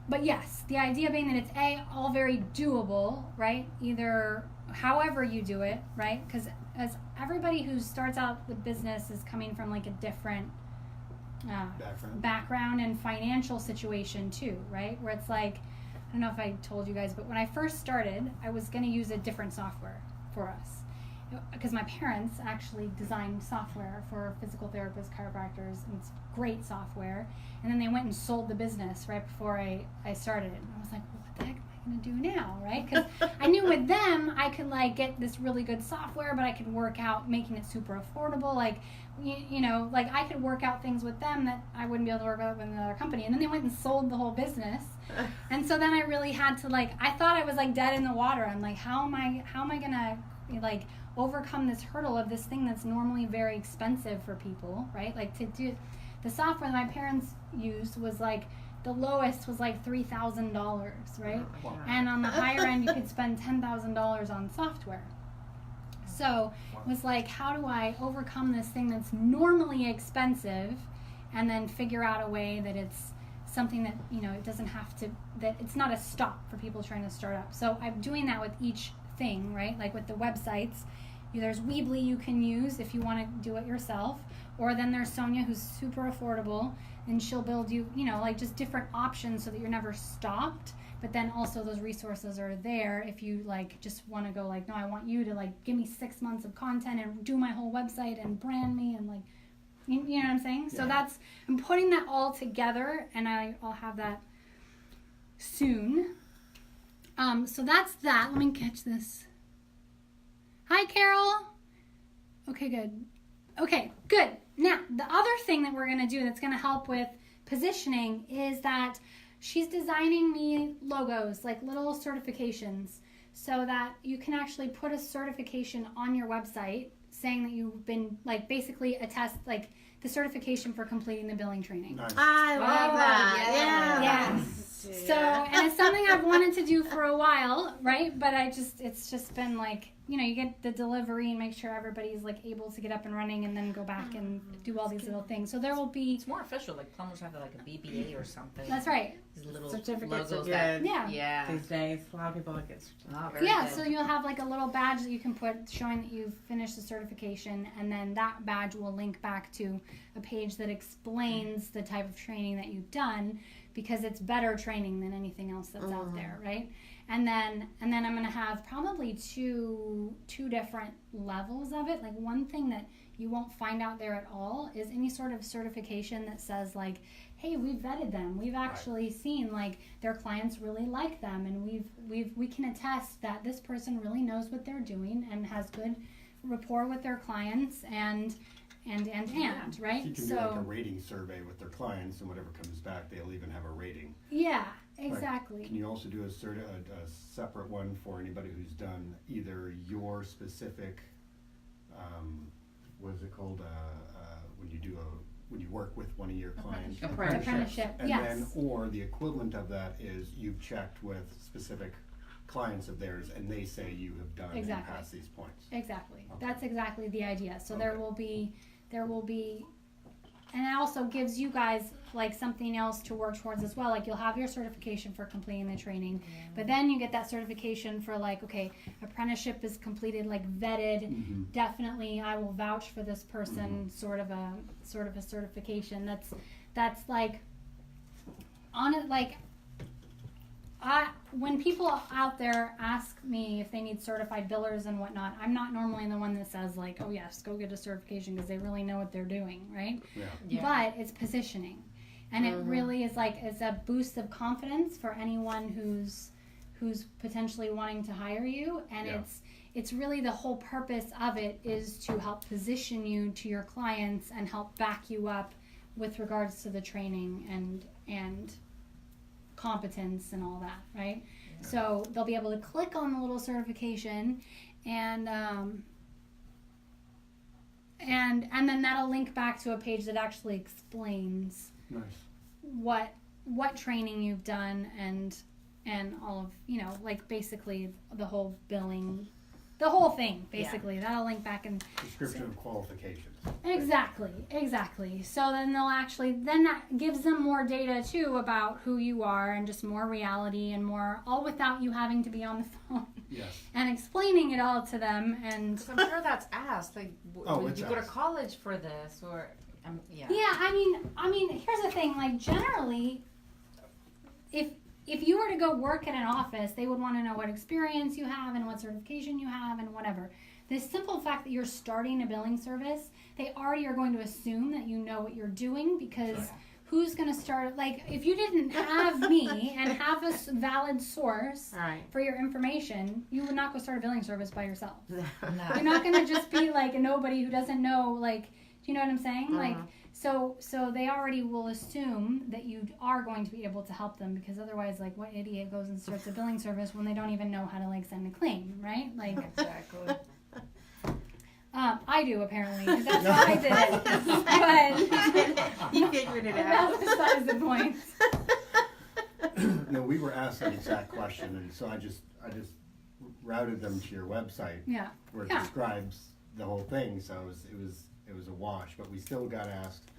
but yes, the idea being that it's all very doable, right? Either however you do it, right? Because as everybody who starts out with business is coming from like a different background and financial situation too, right? Where it's like, I don't know if I told you guys, but when I first started, I was going to use a different software for us, because my parents actually designed software for physical therapists, chiropractors, and it's great software. And then they went and sold the business right before I started it. And I was like, well, what the heck am I going to do now, right? Because I knew with them, I could like get this really good software, but I could work out making it super affordable. Like, you know, like I could work out things with them that I wouldn't be able to work out with another company. And then they went and sold the whole business. And so then I really had to like, I thought I was like dead in the water. I'm like, how am I going to like overcome this hurdle of this thing that's normally very expensive for people, right? Like to do the software that my parents used was like, the lowest was like $3,000, right? Wow. And on the higher end, you could spend $10,000 on software. So it was like, how do I overcome this thing that's normally expensive, and then figure out a way that it's something that, you know, it doesn't have to, that it's not a stop for people trying to start up. So I'm doing that with each thing, right? Like with the websites, there's Weebly you can use if you want to do it yourself, or then there's Sonia, who's super affordable, and she'll build you, you know, like just different options so that you're never stopped. But then also those resources are there if you like just want to go like, no, I want you to like give me 6 months of content and do my whole website and brand me and like, you know what I'm saying? Yeah. So that's, I'm putting that all together, and I'll have that soon. So that's that. Let me catch this. Hi, Carol. Okay, good. Okay, good. Now, the other thing that we're going to do that's going to help with positioning is that she's designing me logos, like little certifications, so that you can actually put a certification on your website saying that you've been, like, basically a test, like the certification for completing the billing training. Nice. I love that. yeah. Yes. So, and it's something I've wanted to do for a while, right? But it's just been like, you know, you get the delivery and make sure everybody's like able to get up and running, and then go back and do all these little things. So there will be. It's more official, like plumbers have like a BBA or something. That's right. These little Certificates logos are that, good. Yeah. These days, a lot of people get certificates. oh, very Yeah, good. so you'll have like a little badge that you can put showing that you've finished the certification, and then that badge will link back to a page that explains the type of training that you've done, because it's better training than anything else that's out there, right? And then I'm going to have probably two different levels of it. Like one thing that you won't find out there at all is any sort of certification that says like, hey, we've vetted them. We've actually seen like their clients really like them, and we can attest that this person really knows what they're doing and has good rapport with their clients and right. You can do like a rating survey with their clients, and whatever comes back, they'll even have a rating. Yeah, exactly. Can you also do a separate one for anybody who's done either your specific, what is it called, when you work with one of your clients? Apprenticeship. And Yes. then, or the equivalent of that is you've checked with specific clients of theirs, and they say you have done and Exactly. passed these points. Exactly. Okay. That's exactly the idea. So Okay. there will be, and it also gives you guys like something else to work towards as well. Like you'll have your certification for completing the training, but then you get that certification for like, okay, apprenticeship is completed, like vetted. Mm-hmm. Definitely, I will vouch for this person. Sort of a certification. That's like on it. Like when people out there ask me if they need certified billers and whatnot, I'm not normally the one that says like, oh yes, go get a certification, because they really know what they're doing, right? Yeah. But it's positioning, and it really is like it's a boost of confidence for anyone who's potentially wanting to hire you, and Yeah. it's really the whole purpose of it is to help position you to your clients and help back you up with regards to the training and competence and all that, right? So they'll be able to click on the little certification, and then that'll link back to a page that actually explains Nice. what training you've done and all of, like basically the whole billing, the whole thing basically. That'll link back and Description of qualifications. Exactly. So then that gives them more data too about who you are, and just more reality and more, all without you having to be on the phone Yes. and explaining it all to them. And 'Cause I'm sure that's asked. Like, would it's you go to asked. college for this, or yeah. yeah, I mean, here's the thing. Like generally, if you were to go work at an office, they would want to know what experience you have and what certification you have and whatever. The simple fact that you're starting a billing service, they already are going to assume that you know what you're doing, because who's going to start, like, if you didn't have me and have a valid source All right. for your information, you would not go start a billing service by yourself. No. You're not going to just be like a nobody who doesn't know, like, do you know what I'm saying? Uh-huh. Like, so they already will assume that you are going to be able to help them, because otherwise, like, what idiot goes and starts a billing service when they don't even know how to, like, send a claim, right? Like, Exactly. I do, apparently, 'cause that's what I did. But You figured it out. that's besides the point. No, we were asked that exact question, and so I just routed them to your website Yeah. where it Yeah. describes the whole thing. So it was a wash, but we still got asked,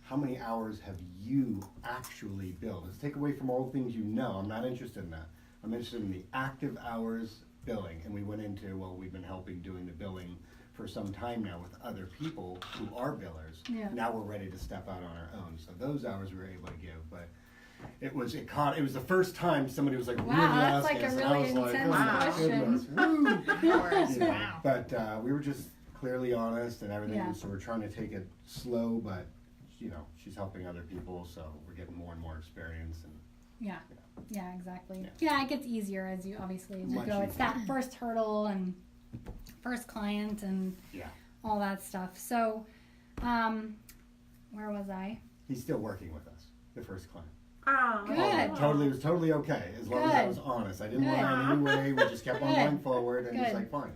how many hours have you actually billed? Let's take away from all the things you know. I'm not interested in that. I'm interested in the active hours billing, and we went into, well, we've been helping doing the billing for some time now with other people who are billers. Yeah. Now we're ready to step out on our own. So those hours we were able to give, but it was the first time somebody was like Wow, really that's asking like a us, and I really was like, intense oh my question. goodness, woo. Hours. You know, Wow. but we were just clearly honest and everything, Yeah. so we're trying to take it slow, but she's helping other people, so we're getting more and more experience. And Yeah, exactly. Yeah. Yeah, it gets easier as you Much go. It's easier. that first hurdle and first client and Yeah. all that stuff. So, where was I? He's still working with us, the first client. Oh, Good. It was totally okay, as long as I Good. was honest. I didn't Good. lie in any way. We just kept on Good. going forward, and he's Good. like, fine.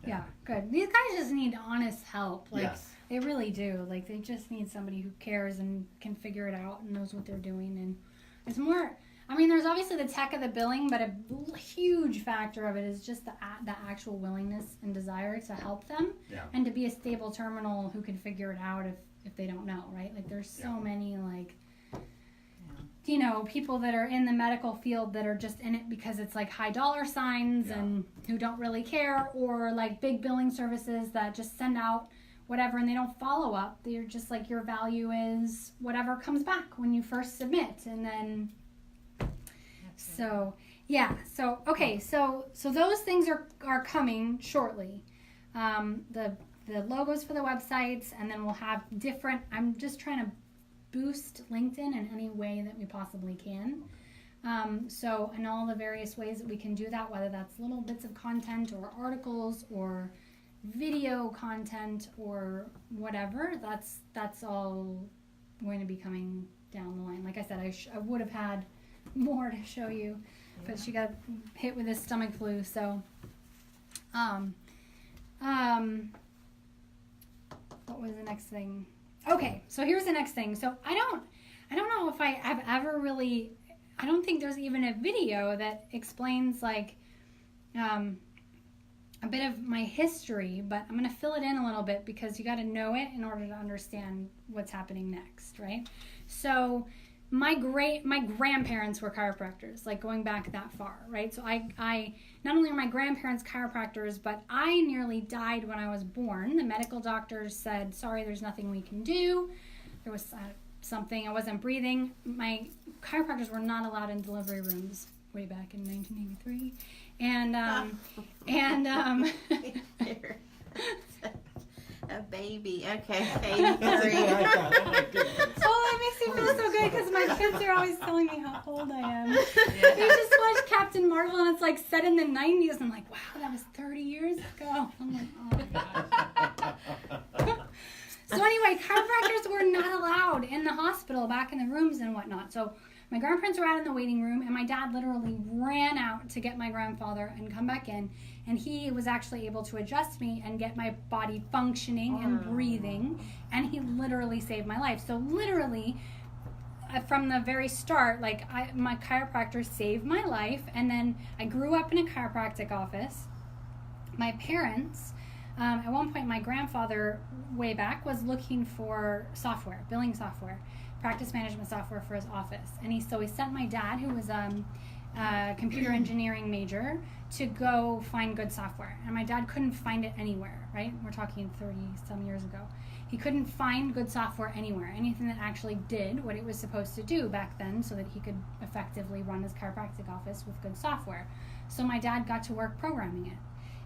Yeah, good. These guys just need honest help. Like, Yes. they really do. Like, they just need somebody who cares and can figure it out and knows what they're doing. And it's more, I mean, there's obviously the tech of the billing, but a huge factor of it is just the actual willingness and desire to help them, Yeah. and to be a stable terminal who can figure it out if they don't know, right? Like, there's so Yeah. many, like, people that are in the medical field that are just in it because it's like high dollar signs, Yeah. and who don't really care, or like big billing services that just send out whatever and they don't follow up. They're just like, your value is whatever comes back when you first submit, and then so okay, so those things are coming shortly. The logos for the websites, and then we'll have different, I'm just trying to boost LinkedIn in any way that we possibly can. So in all the various ways that we can do that, whether that's little bits of content or articles or video content or whatever, that's all going to be coming down the line. Like I said, I would have had more to show you, but she got hit with this stomach flu. So, what was the next thing? Okay, so here's the next thing. So I don't know if I have ever really. I don't think there's even a video that explains like a bit of my history, but I'm going to fill it in a little bit because you got to know it in order to understand what's happening next, right? So my grandparents were chiropractors, like going back that far, right? So I not only are my grandparents chiropractors, but I nearly died when I was born. The medical doctors said, sorry, there's nothing we can do. There was something, I wasn't breathing. My chiropractors were not allowed in delivery rooms way back in 1983. A baby. Okay. Oh my goodness. Oh, that makes me feel so good because my kids are always telling me how old I am. We just watched Captain Marvel and it's like set in the 90s. I'm like, wow, that was 30 years ago. I'm like, oh my gosh. So anyway, chiropractors were not allowed in the hospital, back in the rooms and whatnot. So my grandparents were out in the waiting room, and my dad literally ran out to get my grandfather and come back in. And he was actually able to adjust me and get my body functioning and breathing. And he literally saved my life. So literally, from the very start, like my chiropractor saved my life. And then I grew up in a chiropractic office. My parents, at one point, my grandfather, way back, was looking for software, billing software, practice management software for his office. And he sent my dad, who was a computer engineering major, to go find good software. And my dad couldn't find it anywhere, right? We're talking 30 some years ago. He couldn't find good software anywhere, anything that actually did what it was supposed to do back then so that he could effectively run his chiropractic office with good software. So my dad got to work programming it.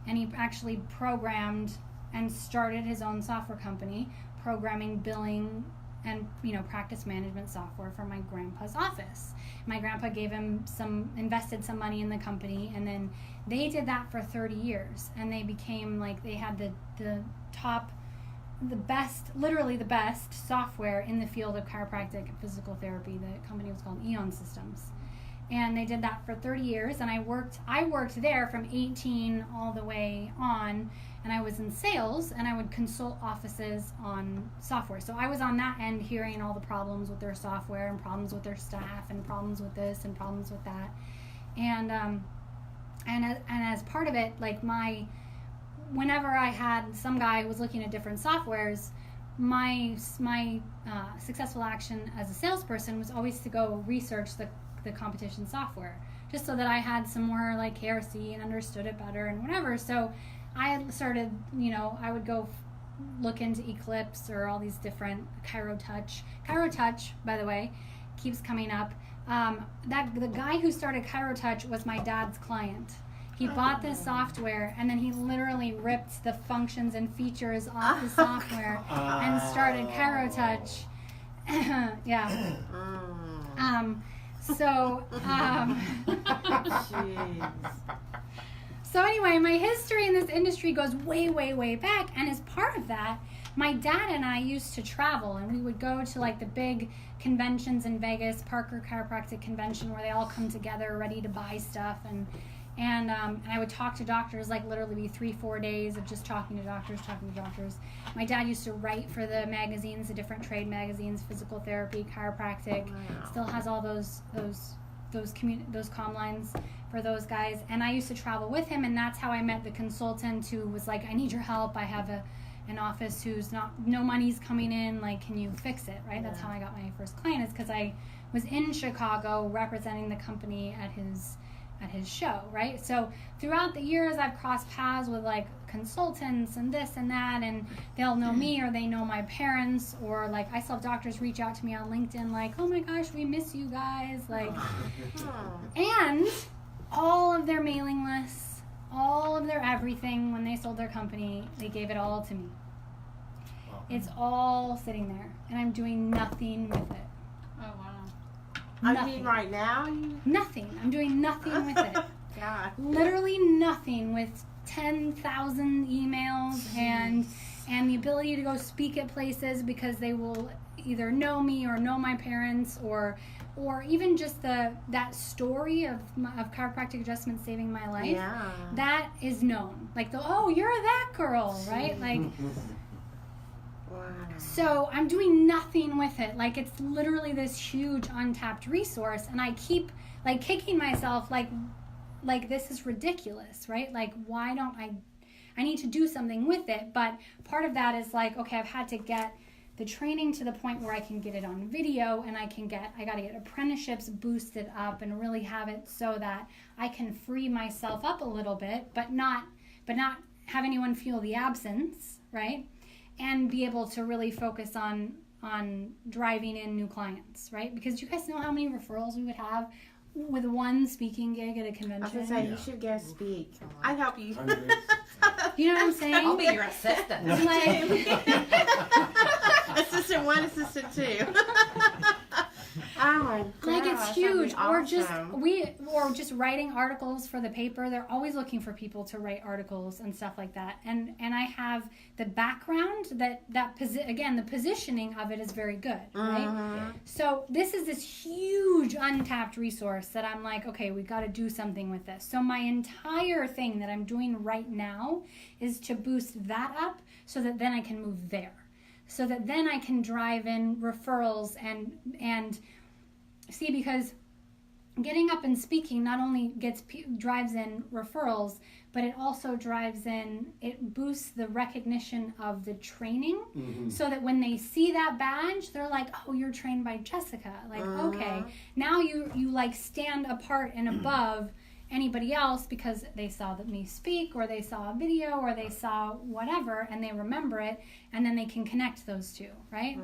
And he actually programmed and started his own software company, programming, billing, and practice management software for my grandpa's office. My grandpa invested some money in the company, and then they did that for 30 years, and they became they had the top, the best, literally the best software in the field of chiropractic and physical therapy. The company was called Eon Systems. And they did that for 30 years, and I worked there from 18 all the way on, and I was in sales, and I would consult offices on software. So I was on that end hearing all the problems with their software and problems with their staff and problems with this and problems with that. And as part of it, whenever I had some guy who was looking at different softwares, my successful action as a salesperson was always to go research the competition software, just so that I had some more KRC and understood it better and whatever. So I had started, I would go look into Eclipse or all these different ChiroTouch. ChiroTouch, by the way, keeps coming up. The guy who started ChiroTouch was my dad's client. He bought this software, and then he literally ripped the functions and features off the software and started ChiroTouch. Yeah. So anyway, my history in this industry goes way, way, way back, and as part of that, my dad and I used to travel, and we would go to the big conventions in Vegas, Parker Chiropractic Convention, where they all come together ready to buy stuff, and I would talk to doctors, literally be 3-4 days of just talking to doctors. My dad used to write for the magazines, the different trade magazines, physical therapy, chiropractic. Wow. Still has all those comm lines for those guys. And I used to travel with him, and that's how I met the consultant who was like, I need your help. I have an office who's no money's coming in. Can you fix it, right? Yeah. That's how I got my first client, is because I was in Chicago representing the company at his show, right? So throughout the years, I've crossed paths with consultants and this and that, and they'll know me or they know my parents, or I still have doctors reach out to me on LinkedIn oh my gosh, we miss you guys, and all of their mailing lists, all of their everything, when they sold their company, they gave it all to me. Wow. It's all sitting there, and I'm doing nothing with it. Oh wow. Nothing. I mean, right now? Nothing. I'm doing nothing with it. God. Literally nothing with 10,000 emails and the ability to go speak at places because they will either know me or know my parents, or even just that story of chiropractic adjustment saving my life. Yeah. That is known. Like oh, you're that girl, right? Like Wow. so I'm doing nothing with it. Like it's literally this huge untapped resource, and I keep like kicking myself like this is ridiculous, right? Like why don't I need to do something with it. But part of that is like, okay, I've had to get the training to the point where I can get it on video, and I got to get apprenticeships boosted up and really have it so that I can free myself up a little bit, but not have anyone feel the absence, right? And be able to really focus on driving in new clients, right? Because you guys know how many referrals we would have with one speaking gig at a I was convention. gonna say, you should go speak. I'd help you. Hundreds. You know what I'm saying? I'll be your assistant. Like, Assistant 1, assistant 2. Oh my gosh. like it's that'd be huge. awesome. Or just writing articles for the paper. They're always looking for people to write articles and stuff like that. And I have the background again, the positioning of it is very good, right? So this is this huge untapped resource that I'm like, okay, we got to do something with this. So my entire thing that I'm doing right now is to boost that up so that then I can move there. So that then I can drive in referrals and see, because getting up and speaking not only drives in referrals, but it also it boosts the recognition of the training, so that when they see that badge, they're like, oh, you're trained by Jessica. Like, okay, now you like stand apart and above anybody else because they saw me speak, or they saw a video, or they saw whatever, and they remember it, and then they can connect those two, right?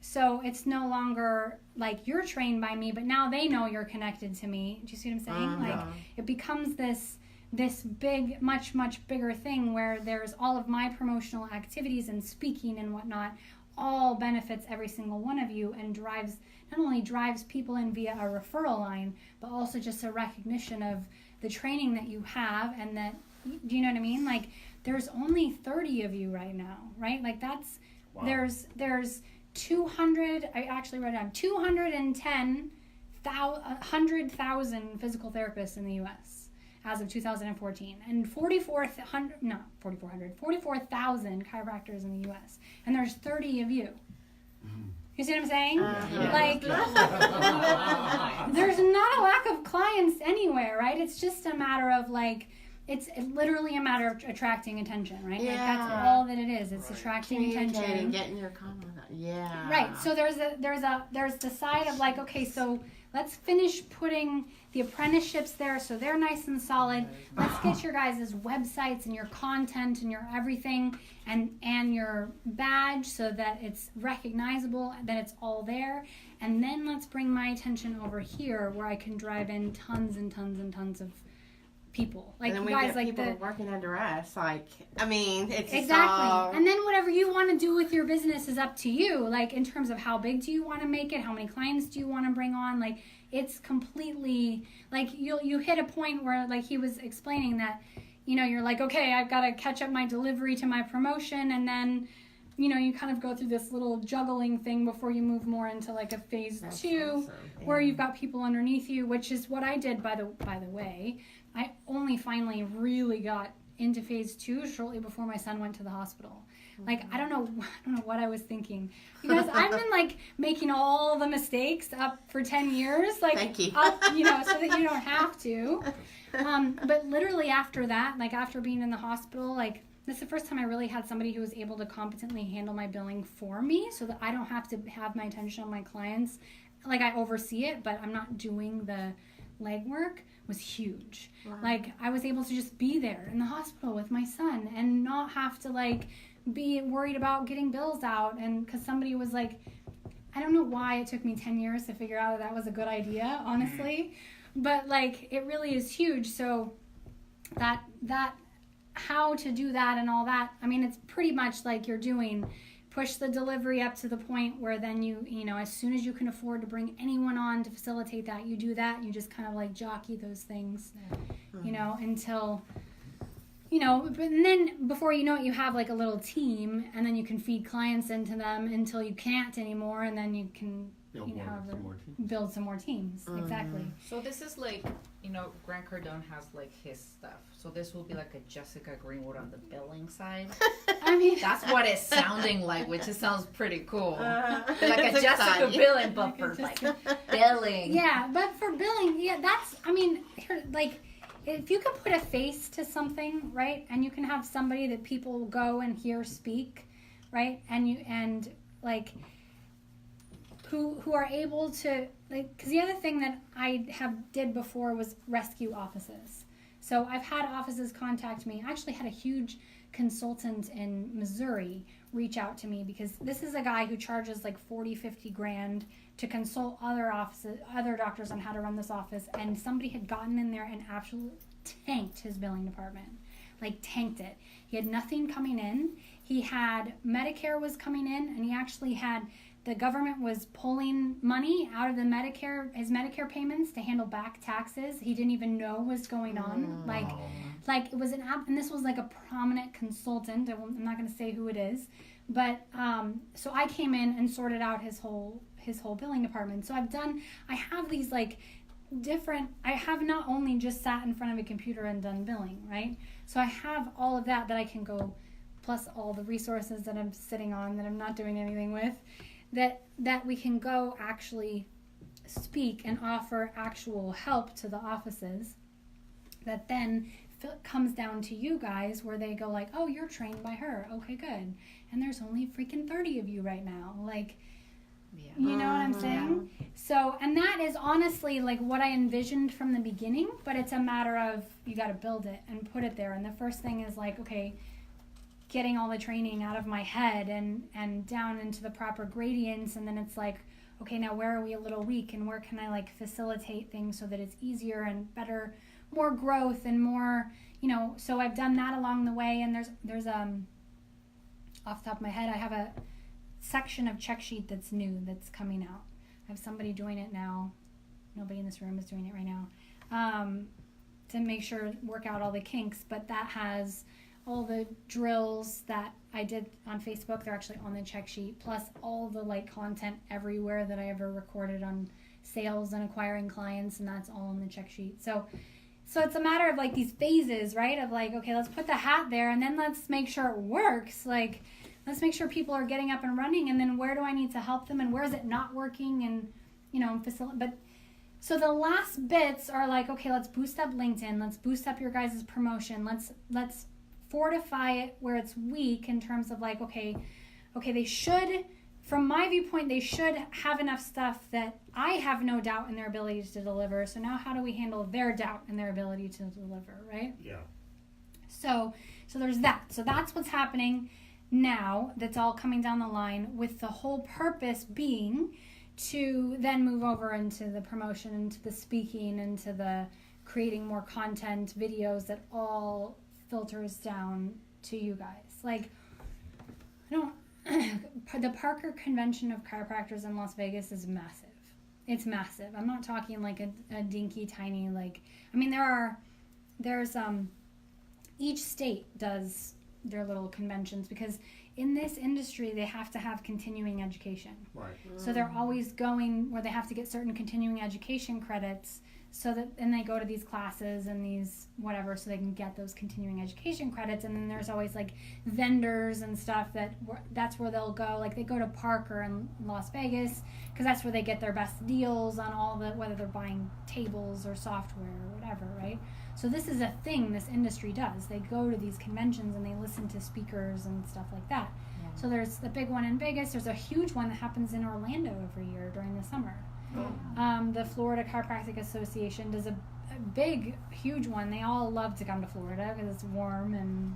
So it's no longer like you're trained by me, but now they know you're connected to me. Do you see what I'm saying? Like it becomes this big, much bigger thing where there's all of my promotional activities and speaking and whatnot all benefits every single one of you, and not only drives people in via a referral line, but also just a recognition of the training that you have, and that, do you know what I mean? Like there's only 30 of you right now, right? Like that's, Wow. there's 200, I actually wrote down 100,000 physical therapists in the U.S. as of 2014, and 44,000 chiropractors in the U.S. And there's 30 of you. You see what I'm saying? Like, there's not a lack of clients anywhere, right? It's just a matter of like, it's literally a matter of attracting attention, right? Like that's all that it is. It's attracting attention. Getting your comment. Yeah. Right. So there's the side of like, okay, so let's finish putting the apprenticeships there so they're nice and solid. Let's get your guys' websites and your content and your everything and your badge so that it's recognizable, that it's all there. And then let's bring my attention over here where I can drive in tons and tons and tons of people. Like And then we guys get like people working under us. Like, I mean, it's just exactly. all... And then whatever you want to do with your business is up to you. Like in terms of how big do you want to make it? How many clients do you want to bring on? Like it's completely like you hit a point where like he was explaining that, you know, you're like, okay, I've got to catch up my delivery to my promotion, and then, you know, you kind of go through this little juggling thing before you move more into like a phase That's 2 awesome. where you've got people underneath you, which is what I did by the way. I only finally really got into phase 2 shortly before my son went to the hospital. Like I don't know what I was thinking, because I've been like making all the mistakes up for 10 years, like Thank you. up, you know, so that you don't have to. But literally after that, like after being in the hospital, like this is the first time I really had somebody who was able to competently handle my billing for me, so that I don't have to have my attention on my clients. Like I oversee it, but I'm not doing the legwork. Was huge. Wow. Like I was able to just be there in the hospital with my son and not have to like be worried about getting bills out, and because somebody was like, I don't know why it took me 10 years to figure out that was a good idea, honestly, but like it really is huge. So that how to do that and all that, I mean, it's pretty much like you're doing push the delivery up to the point where then you know, as soon as you can afford to bring anyone on to facilitate that, you do that. You just kind of like jockey those things, you know, until you know, but and then before you know it, you have like a little team, and then you can feed clients into them until you can't anymore, and then you can Build you know, some more teams. build some more teams. Exactly. So this is like, you know, Grant Cardone has like his stuff. So this will be like a Jessica Greenwood on the billing side. I mean, That's what it's sounding like, which it sounds pretty cool. Like It's a Jessica exciting. billing, but for like billing. yeah, but for billing, yeah, that's. I mean, here, like, if you can put a face to something, right, and you can have somebody that people go and hear speak, right, and like. Who are able to, like, because the other thing that I did before was rescue offices. So I've had offices contact me. I actually had a huge consultant in Missouri reach out to me because this is a guy who charges like 40, 50 grand to consult other offices, other doctors on how to run this office. And somebody had gotten in there and absolutely tanked his billing department. Like tanked it. He had nothing coming in. He had Medicare was coming in, and he actually had the government was pulling money out of his Medicare payments to handle back taxes. He didn't even know was going on. Like it was an app, and this was like a prominent consultant. I'm not going to say who it is, but so I came in and sorted out his whole billing department. So I have these like different. I have not only just sat in front of a computer and done billing, right? So I have all of that I can go, plus all the resources that I'm sitting on that I'm not doing anything with. That we can go actually speak and offer actual help to the offices that then comes down to you guys where they go like, oh, you're trained by her. Okay, good. And there's only freaking 30 of you right now. Like, Yeah. you know what I'm saying? So, and that is honestly like what I envisioned from the beginning, but it's a matter of you got to build it and put it there. And the first thing is like, okay, getting all the training out of my head and down into the proper gradients, and then it's like, okay, now where are we a little weak, and where can I like facilitate things so that it's easier and better, more growth and more, you know. So I've done that along the way, and there's off the top of my head, I have a section of check sheet that's new that's coming out. I have somebody doing it now. Nobody in this room is doing it right now, to make sure work out all the kinks, but that has all the drills that I did on Facebook. They're actually on the check sheet, plus all the like content everywhere that I ever recorded on sales and acquiring clients, and that's all on the check sheet. So it's a matter of like these phases, right? Of like, okay, let's put the hat there, and then let's make sure it works. Like, let's make sure people are getting up and running, and then where do I need to help them, and where is it not working, and you know, but so the last bits are like, okay, let's boost up LinkedIn, let's boost up your guys' promotion, let's fortify it where it's weak in terms of like, okay, they should, from my viewpoint, they should have enough stuff that I have no doubt in their ability to deliver. So now how do we handle their doubt in their ability to deliver, right? Yeah. So there's that. So that's what's happening now. That's all coming down the line, with the whole purpose being to then move over into the promotion, into the speaking, into the creating more content, videos that all filters down to you guys. Like, the Parker Convention of Chiropractors in Las Vegas is massive. It's massive. I'm not talking like a dinky tiny, like, I mean, there's each state does their little conventions, because in this industry they have to have continuing education. Right. So they're always going where they have to get certain continuing education credits, so that, and they go to these classes and these whatever, so they can get those continuing education credits. And then there's always like vendors and stuff that's where they'll go. Like they go to Parker in Las Vegas because that's where they get their best deals on all the, whether they're buying tables or software or whatever, right? So this is a thing this industry does. They go to these conventions and they listen to speakers and stuff like that. Yeah. So there's the big one in Vegas. There's a huge one that happens in Orlando every year during the summer. The Florida Chiropractic Association does a big, huge one. They all love to come to Florida because it's warm, and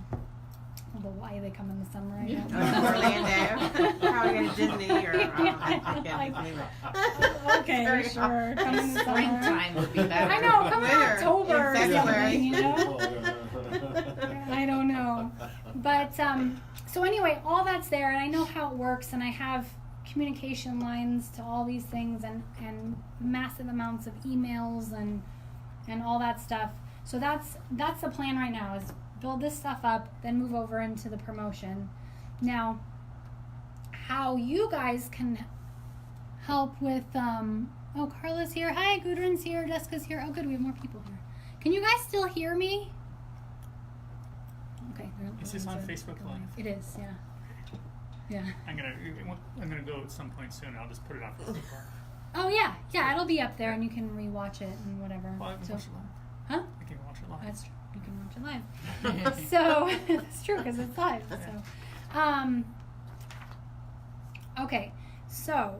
although why they come in the summer, I don't know. Orlando. Probably go to Disney or okay, sure. Come in the summer. Springtime would be better. I know, come in Winter, October or in something, February. you know? I don't know. But, so anyway, all that's there, and I know how it works, and I have communication lines to all these things, and massive amounts of emails and all that stuff. So that's the plan right now, is build this stuff up, then move over into the promotion. Now, how you guys can help with, oh, Carla's here. Hi, Gudrun's here. Jessica's here. Oh, good. We have more people here. Can you guys still hear me? Okay. Is this on Facebook Live? It is, yeah. Yeah. I'm gonna go at some point soon. I'll just put it on Facebook Live. Oh, yeah. Yeah, it'll be up there and you can rewatch it and whatever. Well, I can So- watch it live. Huh? I can watch it live. That's true. You can watch it live. So, that's true because it's live. So, okay. So,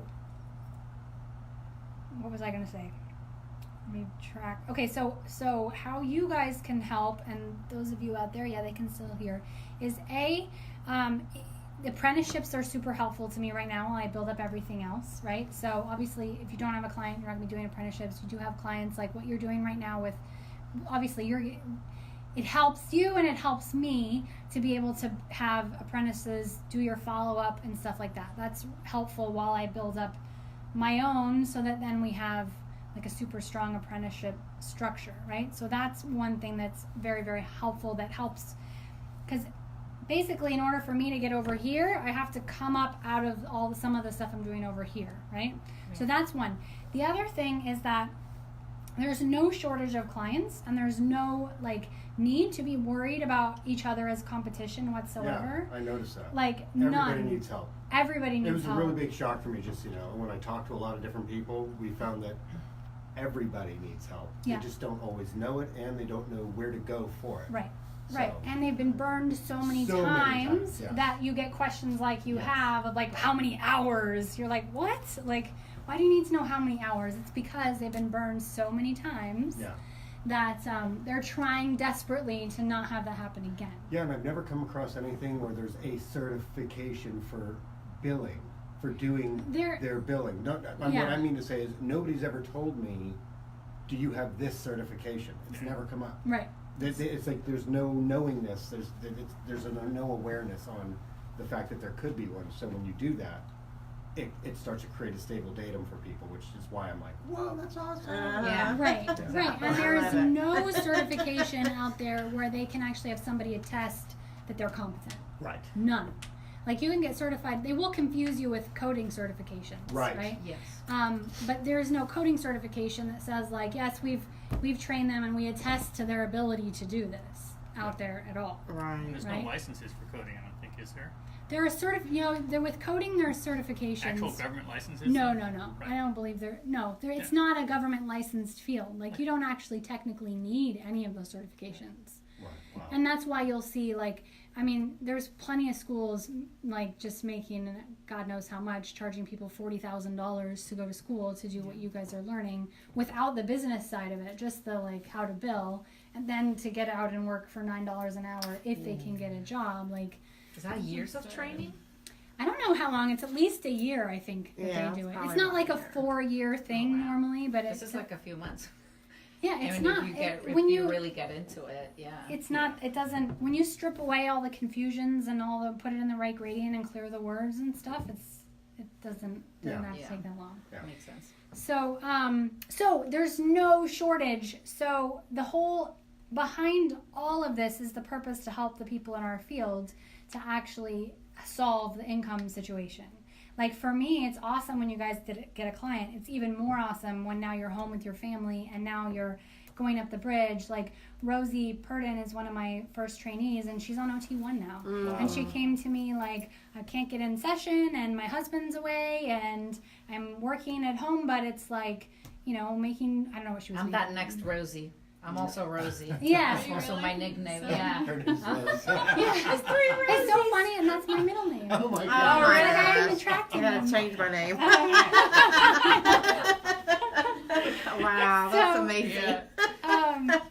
what was I going to say? Let me track. Okay, so how you guys can help, and those of you out there, yeah, they can still hear, is the apprenticeships are super helpful to me right now while I build up everything else, right? So obviously, if you don't have a client, you're not going to be doing apprenticeships. You do have clients like what you're doing right now with, obviously, it helps you and it helps me to be able to have apprentices do your follow-up and stuff like that. That's helpful while I build up my own, so that then we have like a super strong apprenticeship structure, right? So that's one thing that's very, very helpful, that helps, because basically in order for me to get over here, I have to come up out of some of the stuff I'm doing over here, right? So that's one. The other thing is that there's no shortage of clients, and there's no like need to be worried about each other as competition whatsoever. Yeah, I noticed that. Like Everybody none. needs help. Everybody needs It was help. a really big shock for me, just, when I talked to a lot of different people, we found that everybody needs help. Yeah. They just don't always know it, and they don't know where to go for it. Right. So- Right, and they've been burned so many So many times times, yeah. that you get questions like you Yes. have of like, how many hours? You're like, what? Like, why do you need to know how many hours? It's because they've been burned so many times Yeah. that they're trying desperately to not have that happen again. Yeah, and I've never come across anything where there's a certification for billing, for doing There- their billing. What Yeah. I mean to say is, nobody's ever told me, do you have this certification? It's never come up. Right. It's like there's no knowingness, there's no awareness on the fact that there could be one. So when you do that, it starts to create a stable datum for people, which is why I'm like, whoa, that's awesome. Yeah. Right, Yeah. right. And there is no certification out there where they can actually have somebody attest that they're competent. Right. None. Like you can get certified. They will confuse you with coding certifications, Right. Yes. But there's no coding certification that says like, yes, we've trained them and we attest to their ability to do this out there at all. And there's Right. no licenses for coding, I don't think, is there? There are they're with coding. There are certifications. Actual government licenses? No. Right. I don't believe it's Yeah. not a government licensed field. Like you don't actually technically need any of those certifications. Right. Wow. And that's why you'll see, like, I mean, there's plenty of schools, like, just making God knows how much, charging people $40,000 to go to school to do what you guys are learning without the business side of it, just the, like, how to bill, and then to get out and work for $9 an hour if they can get a job. Like, Is that years of training? I don't know how long. It's at least a year, I think, that Yeah, they do it's it. It's probably not like a about a year. 4-year thing Oh, wow. normally, but This it's is like a few months. yeah, it's I mean, not. if you get, if when you really get into it, yeah. It's not. It doesn't. When you strip away all the confusions and all the put it in the right gradient and clear the words and stuff, it doesn't Yeah. have to Yeah. take that long. Yeah. Makes sense. So so there's no shortage. So the whole behind all of this is the purpose to help the people in our field to actually solve the income situation. Like for me, it's awesome when you guys get a client. It's even more awesome when now you're home with your family and now you're going up the bridge. Like Rosie Purdon is one of my first trainees and she's on OT1 now. And she came to me like, I can't get in session and my husband's away and I'm working at home, but it's like, making, I don't know what she was I'm making. that next Rosie. I'm also Rosie. Yeah. That's also my nickname. So- Yeah. Her name's Liz. Yeah. It's so funny and that's my middle name. Oh my Like, god. I'm I attracting gotta them. change my name. Wow, that's So- amazing.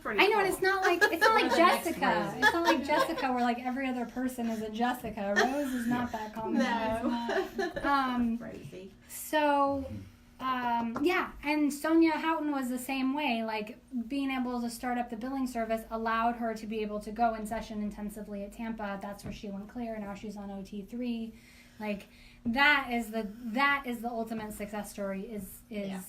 Pretty I know, and cool. it's not like You're the next Jessica. Rosie. It's not like Jessica, where like every other person is a Jessica. Rose is not that common. It's not. Crazy. So, yeah, and Sonia Houghton was the same way. Like being able to start up the billing service allowed her to be able to go in session intensively at Tampa. That's where she went clear. Now she's on OT3. Like that is the ultimate success story. Is Yeah.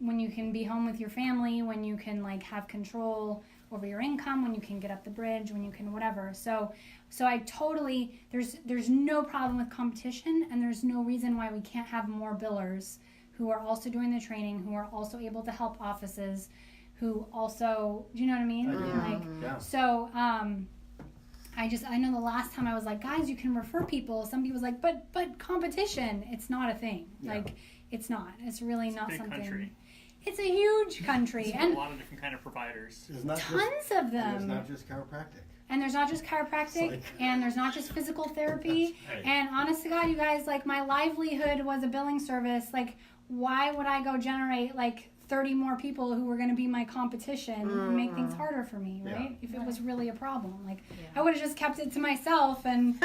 when you can be home with your family, when you can like have control over your income, when you can get up the bridge, when you can whatever. So I totally, there's no problem with competition, and there's no reason why we can't have more billers who are also doing the training, who are also able to help offices, who also, do you know what I mean? I do. Like, Yeah. so, I know the last time I was like, guys, you can refer people. Somebody was like, but competition, it's not a thing. Yeah. Like, it's not. It's really It's a not big something. country. It's a huge country, There's and a lot of different kind of providers. It's not tons just, of and it's them. not just chiropractic. And there's not just chiropractic, Like- and there's not just physical therapy. Right. And honest to God, you guys, like, my livelihood was a billing service. Like, why would I go generate like 30 more people who were going to be my competition and make things harder for me, right? If it was really a problem, like, I would have just kept it to myself, and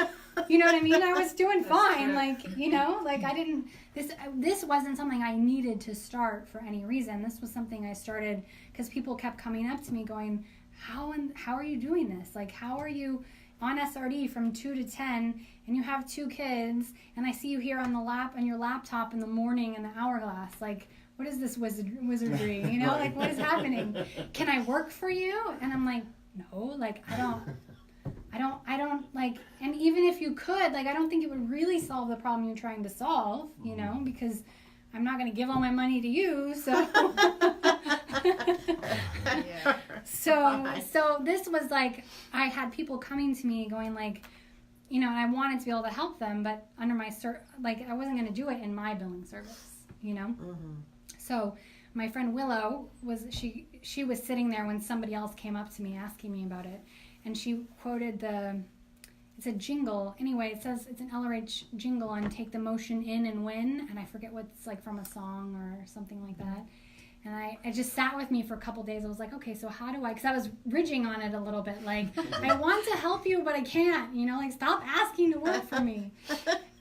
you know what I mean? I was doing fine, like, you know, like, I didn't, this wasn't something I needed to start for any reason. This was something I started because people kept coming up to me going, how are you doing this? Like, how are you on SRD from 2 to 10, and you have 2 kids, and I see you here on your laptop in the morning in the hourglass, like, what is this wizardry? You know, like, what is happening? Can I work for you? And I'm like, no, like, I don't like, and even if you could, like, I don't think it would really solve the problem you're trying to solve, you know, because I'm not going to give all my money to you, so. So this was like, I had people coming to me going like, you know, and I wanted to be able to help them, but under my like, I wasn't going to do it in my billing service, you know? So my friend Willow she was sitting there when somebody else came up to me asking me about it, and she quoted it's a jingle. Anyway, it says it's an LRH jingle on Take the Motion In and Win, and I forget what's like from a song or something like that. And it just sat with me for a couple days. I was like, okay, so how do I, because I was ridging on it a little bit, like, I want to help you, but I can't, you know, like, stop asking to work for me.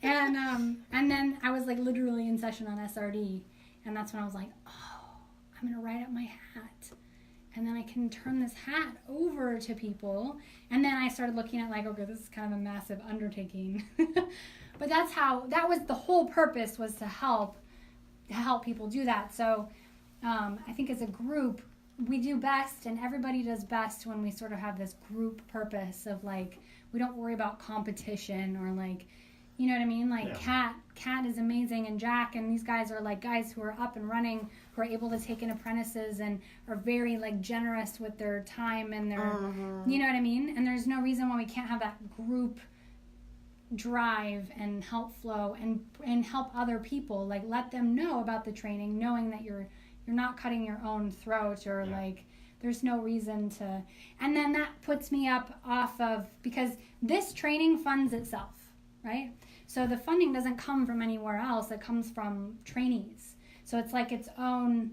And then I was like literally in session on SRD, and that's when I was like, oh, I'm going to write up my hat. And then I can turn this hat over to people. And then I started looking at like, okay, this is kind of a massive undertaking. But that was the whole purpose, was to help people do that. So I think as a group, we do best, and everybody does best when we sort of have this group purpose of like, we don't worry about competition or like, you know what I mean? Like, Yeah. Kat is amazing, and Jack and these guys are like guys who are up and running, who are able to take in apprentices and are very like generous with their time and their, you know what I mean? And there's no reason why we can't have that group drive and help flow and help other people, like, let them know about the training, knowing that you're not cutting your own throat, or like, there's no reason to. And then that puts me up off of, because this training funds itself, right? So the funding doesn't come from anywhere else. It comes from trainees. So it's like its own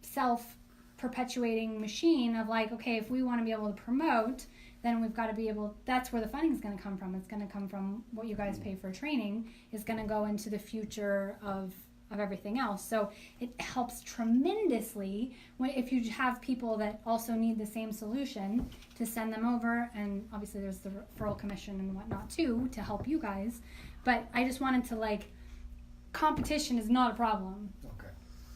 self-perpetuating machine of like, okay, if we want to be able to promote, then we've got to be able, that's where the funding is going to come from. It's going to come from what you guys pay for training is going to go into the future of everything else. So it helps tremendously if you have people that also need the same solution, to send them over. And obviously there's the referral commission and whatnot too to help you guys. But I just wanted to, like, competition is not a problem. Okay.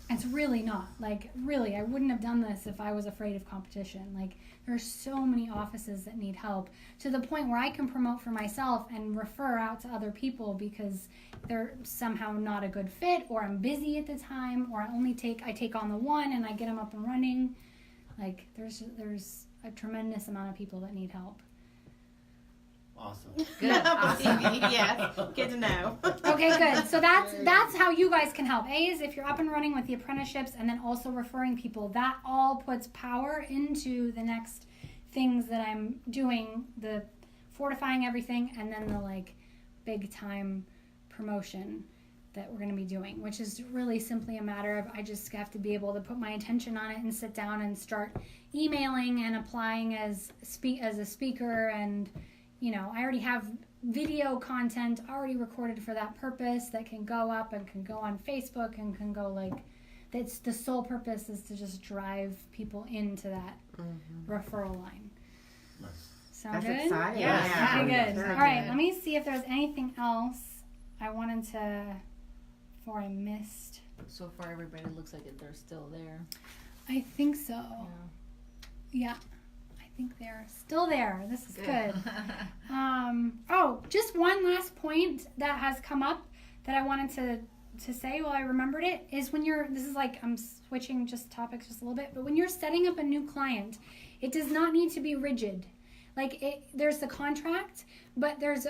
It's really not. Like, really, I wouldn't have done this if I was afraid of competition. Like, there are so many offices that need help, to the point where I can promote for myself and refer out to other people because they're somehow not a good fit, or I'm busy at the time, or I take on the one and I get them up and running. Like, there's a tremendous amount of people that need help. Awesome. Good. Yes, good to know. Okay, good. So that's how you guys can help. A is if you're up and running with the apprenticeships, and then also referring people. That all puts power into the next things that I'm doing, the fortifying everything, and then the like big time promotion that we're going to be doing, which is really simply a matter of, I just have to be able to put my attention on it and sit down and start emailing and applying as a speaker. And you know, I already have video content already recorded for that purpose that can go up and can go on Facebook and can go like, that's the sole purpose, is to just drive people into that referral line. Nice. Sound That's good? exciting. Yeah. Okay, good. Very All right, good. let me see if there's anything else I wanted to, before I missed. So far, everybody looks like they're still there. I think so. Yeah. Yeah. think they're still there. This is good. Oh, just one last point that has come up that I wanted to say while I remembered it is when this is like, I'm switching just topics just a little bit, but when you're setting up a new client, it does not need to be rigid. Like there's the contract, but there's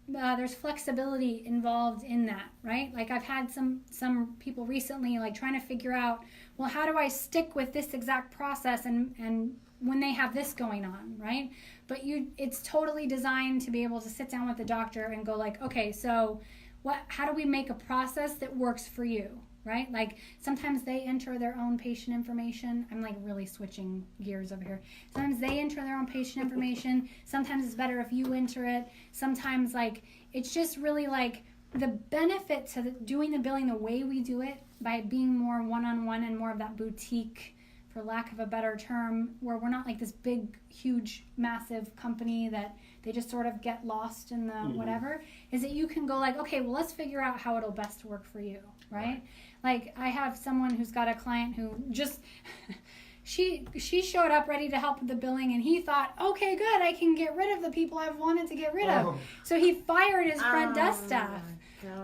there's flexibility involved in that, right? Like I've had some people recently like trying to figure out, well, how do I stick with this exact process and when they have this going on, right? But it's totally designed to be able to sit down with the doctor and go like, okay, so how do we make a process that works for you, right? Like sometimes they enter their own patient information. I'm like really switching gears over here. Sometimes they enter their own patient information. Sometimes it's better if you enter it. Sometimes like it's just really like the benefit to doing the billing the way we do it by being more one-on-one and more of that boutique, for lack of a better term, where we're not like this big, huge, massive company that they just sort of get lost in the whatever, is that you can go like, okay, well, let's figure out how it'll best work for you, right? Like I have someone who's got a client who just, she showed up ready to help with the billing and he thought, okay, good, I can get rid of the people I've wanted to get rid of. So he fired his front desk staff.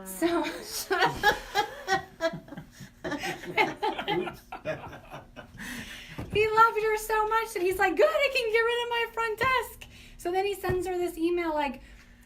So he loved her so much that he's like, good, I can get rid of my front desk. So then he sends her this email like,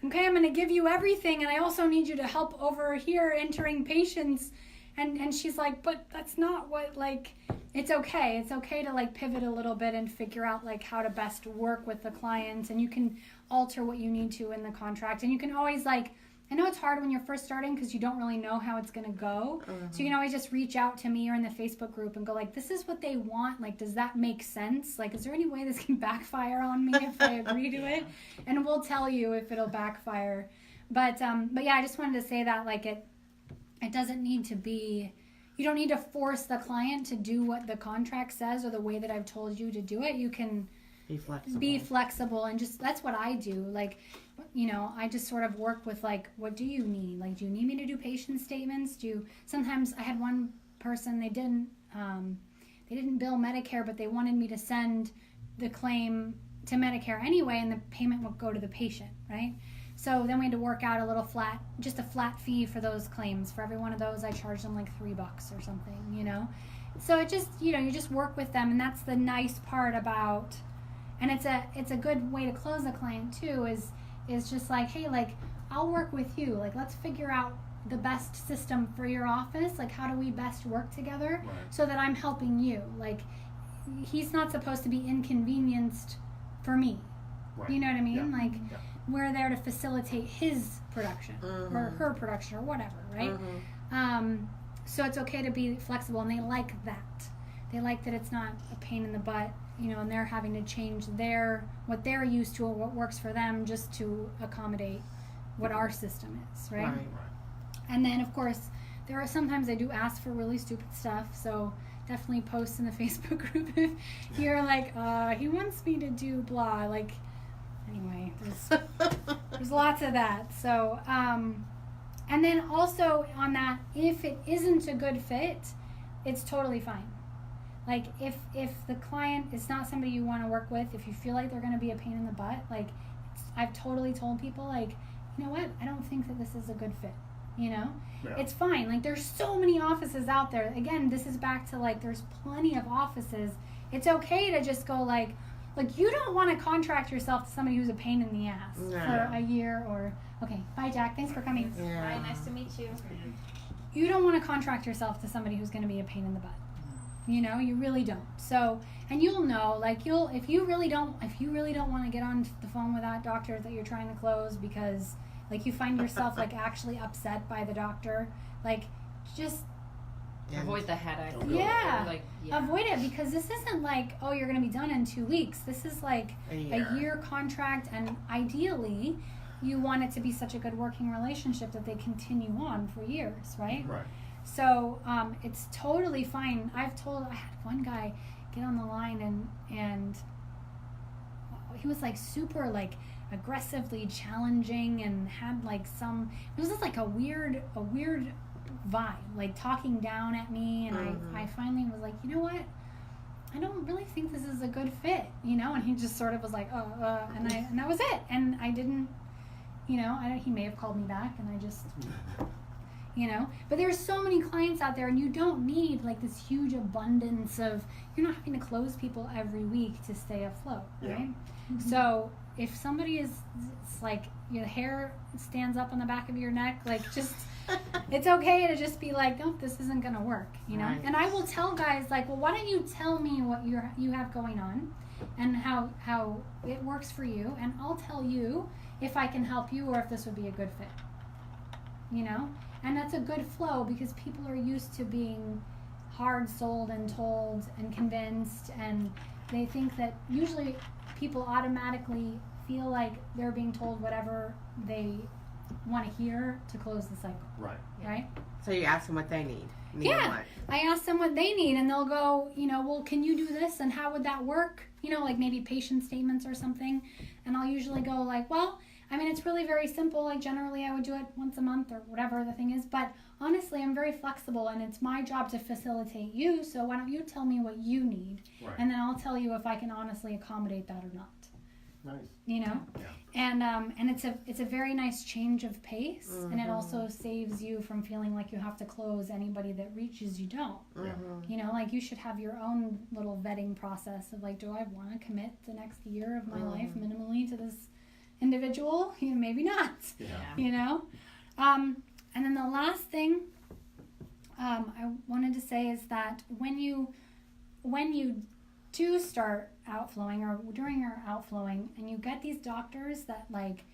okay, I'm going to give you everything and I also need you to help over here entering patients. And she's like, but that's not what, like, it's okay. It's okay to like pivot a little bit and figure out like how to best work with the client, and you can alter what you need to in the contract. And you can always like, I know it's hard when you're first starting because you don't really know how it's going to go. So you can always just reach out to me or in the Facebook group and go like, this is what they want. Like, does that make sense? Like, is there any way this can backfire on me if I agree to it? And we'll tell you if it'll backfire. But yeah, I just wanted to say that like it doesn't need to be, you don't need to force the client to do what the contract says or the way that I've told you to do it. You can be flexible and just, that's what I do. Like, you know, I just sort of work with like, what do you need? Like, do you need me to do patient statements? Sometimes I had one person, they didn't bill Medicare, but they wanted me to send the claim to Medicare anyway, and the payment would go to the patient, right? So then we had to work out a flat fee for those claims. For every one of those, I charged them like $3 or something, you know? So it just, you know, you just work with them, and that's the nice part about, and it's a good way to close a client too, is just like, hey, like, I'll work with you. Like, let's figure out the best system for your office. Like, how do we best work together so that I'm helping you? Like, he's not supposed to be inconvenienced for me. You know what I mean? Like, we're there to facilitate his production or her production or whatever, right? So it's okay to be flexible, and they like that. They like that it's not a pain in the butt, you know, and they're having to change what they're used to or what works for them just to accommodate what our system is, right? And then, of course, there are sometimes I do ask for really stupid stuff, so definitely post in the Facebook group if you're like, he wants me to do blah, like, anyway, there's lots of that. So, and then also on that, if it isn't a good fit, it's totally fine. Like, if the client is not somebody you want to work with, if you feel like they're going to be a pain in the butt, like, I've totally told people, like, you know what, I don't think that this is a good fit, you know? It's fine. Like, there's so many offices out there. Again, this is back to, like, there's plenty of offices. It's okay to just go, like, you don't want to contract yourself to somebody who's a pain in the ass for a year or, okay, bye, Jack. Thanks for coming. Bye, nice to meet you. You don't want to contract yourself to somebody who's going to be a pain in the butt. You know, you really don't. So, and you'll know, like, if you really don't want to get on the phone with that doctor that you're trying to close because, like, you find yourself, like, actually upset by the doctor, like, just avoid the headache. Avoid it, because this isn't like, oh, you're going to be done in 2 weeks. This is like a year contract, and ideally, you want it to be such a good working relationship that they continue on for years, right? Right. So it's totally fine. I had one guy get on the line and he was like super like aggressively challenging and had like it was just like a weird vibe, like talking down at me, and I finally was like, you know what? I don't really think this is a good fit, you know. And he just sort of was like, and that was it. And I didn't, you know, he may have called me back, and I just, you know. But there's so many clients out there, and you don't need like this huge abundance of. You're not having to close people every week to stay afloat, right? So if somebody is, it's like your hair stands up on the back of your neck, like just. It's okay to just be like, nope, this isn't gonna work, you know. Right. And I will tell guys like, well, why don't you tell me what you have going on, and how it works for you, and I'll tell you if I can help you or if this would be a good fit, you know. And that's a good flow because people are used to being hard sold and told and convinced, and they think that usually people automatically feel like they're being told whatever they want to hear to close the cycle. Right? So you ask them what they need. Yeah. What? I ask them what they need, and they'll go, you know, well, can you do this, and how would that work? You know, like maybe patient statements or something. And I'll usually go like, well, I mean, it's really very simple. Like generally I would do it once a month or whatever the thing is. But honestly, I'm very flexible, and it's my job to facilitate you. So why don't you tell me what you need? Right. And then I'll tell you if I can honestly accommodate that or not. Nice. You know, and it's a very nice change of pace, and it also saves you from feeling like you have to close anybody that reaches you don't. You know, like you should have your own little vetting process of like, do I want to commit the next year of my life minimally to this individual? You know, maybe not. You know, and then the last thing I wanted to say is that when you do start outflowing or during your outflowing and you get these doctors that like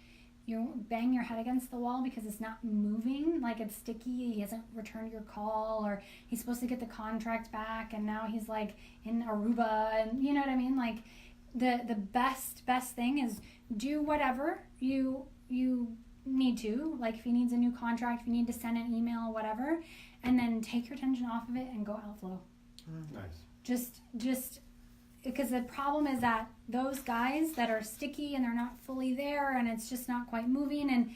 you bang your head against the wall because it's not moving, like it's sticky, he hasn't returned your call, or he's supposed to get the contract back and now he's like in Aruba, and you know what I mean, like the best thing is do whatever you need to, like if he needs a new contract, if you need to send an email, whatever, and then take your attention off of it and go outflow. Nice. Just because the problem is that those guys that are sticky and they're not fully there and it's just not quite moving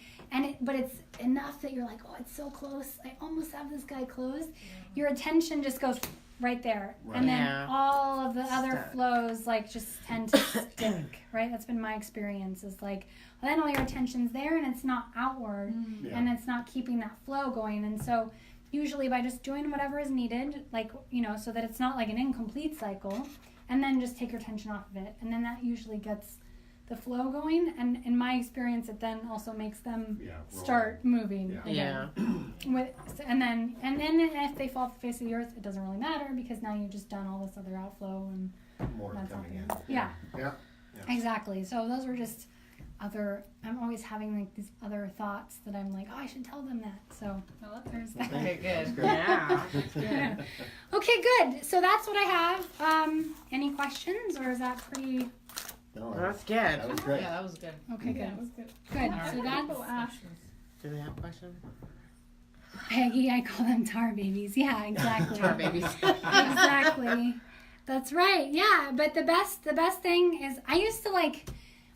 but it's enough that you're like, oh, it's so close, I almost have this guy closed. Your attention just goes right there, and then all of the other flows like just tend to stick, right? That's been my experience, is like, well, then all your attention's there and it's not outward, and it's not keeping that flow going. And so usually by just doing whatever is needed, like, you know, so that it's not like an incomplete cycle, and then just take your attention off of it, and then that usually gets the flow going, and in my experience it then also makes them start moving again. And then if they fall off the face of the earth, it doesn't really matter because now you've just done all this other outflow and More that's coming in. happening. Yeah, Yeah. exactly. So those were just I'm always having like these other thoughts that I'm like, oh, I should tell them that. So there's that. Okay, good. good. Yeah. Yeah. Okay, good. So that's what I have. Any questions, or is that pretty No, That's good. that was great. Yeah, that was good. okay? Good. That was good. Good. All So right. that's Do they have questions? Peggy. I call them tar babies. Yeah, exactly. Tar babies. Exactly. That's right. Yeah, but the best thing is I used to like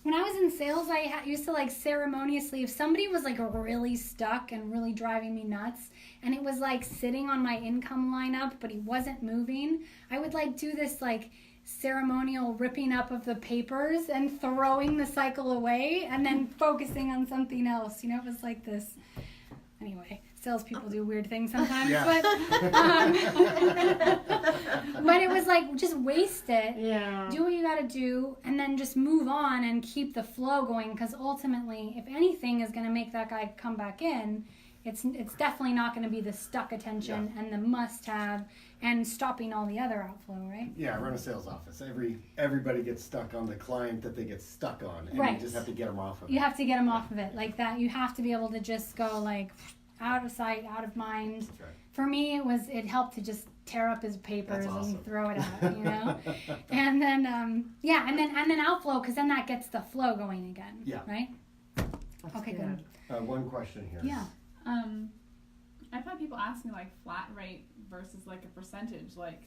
when I was in sales, I used to like ceremoniously, if somebody was like really stuck and really driving me nuts, and it was like sitting on my income lineup, but he wasn't moving, I would like do this like ceremonial ripping up of the papers and throwing the cycle away and then focusing on something else. You know, it was like this. Anyway, salespeople do weird things sometimes, Yeah. but it was like just waste it. Yeah. Do what you got to do, and then just move on and keep the flow going. Because ultimately, if anything is going to make that guy come back in, it's definitely not going to be the stuck attention and the must-have and stopping all the other outflow, right? Yeah, I run a sales office. Everybody gets stuck on the client that they get stuck on, and Right. you just have to get them off of You it. have to get them off of it like that. You have to be able to just go like out of sight, out of mind. That's right. For me, it helped to just tear up his papers That's awesome. and throw it out, you know. And then and then outflow, because then that gets the flow going again. Yeah. Right. Okay, good. One question here. Yeah. I've had people ask me like flat rate versus like a percentage, like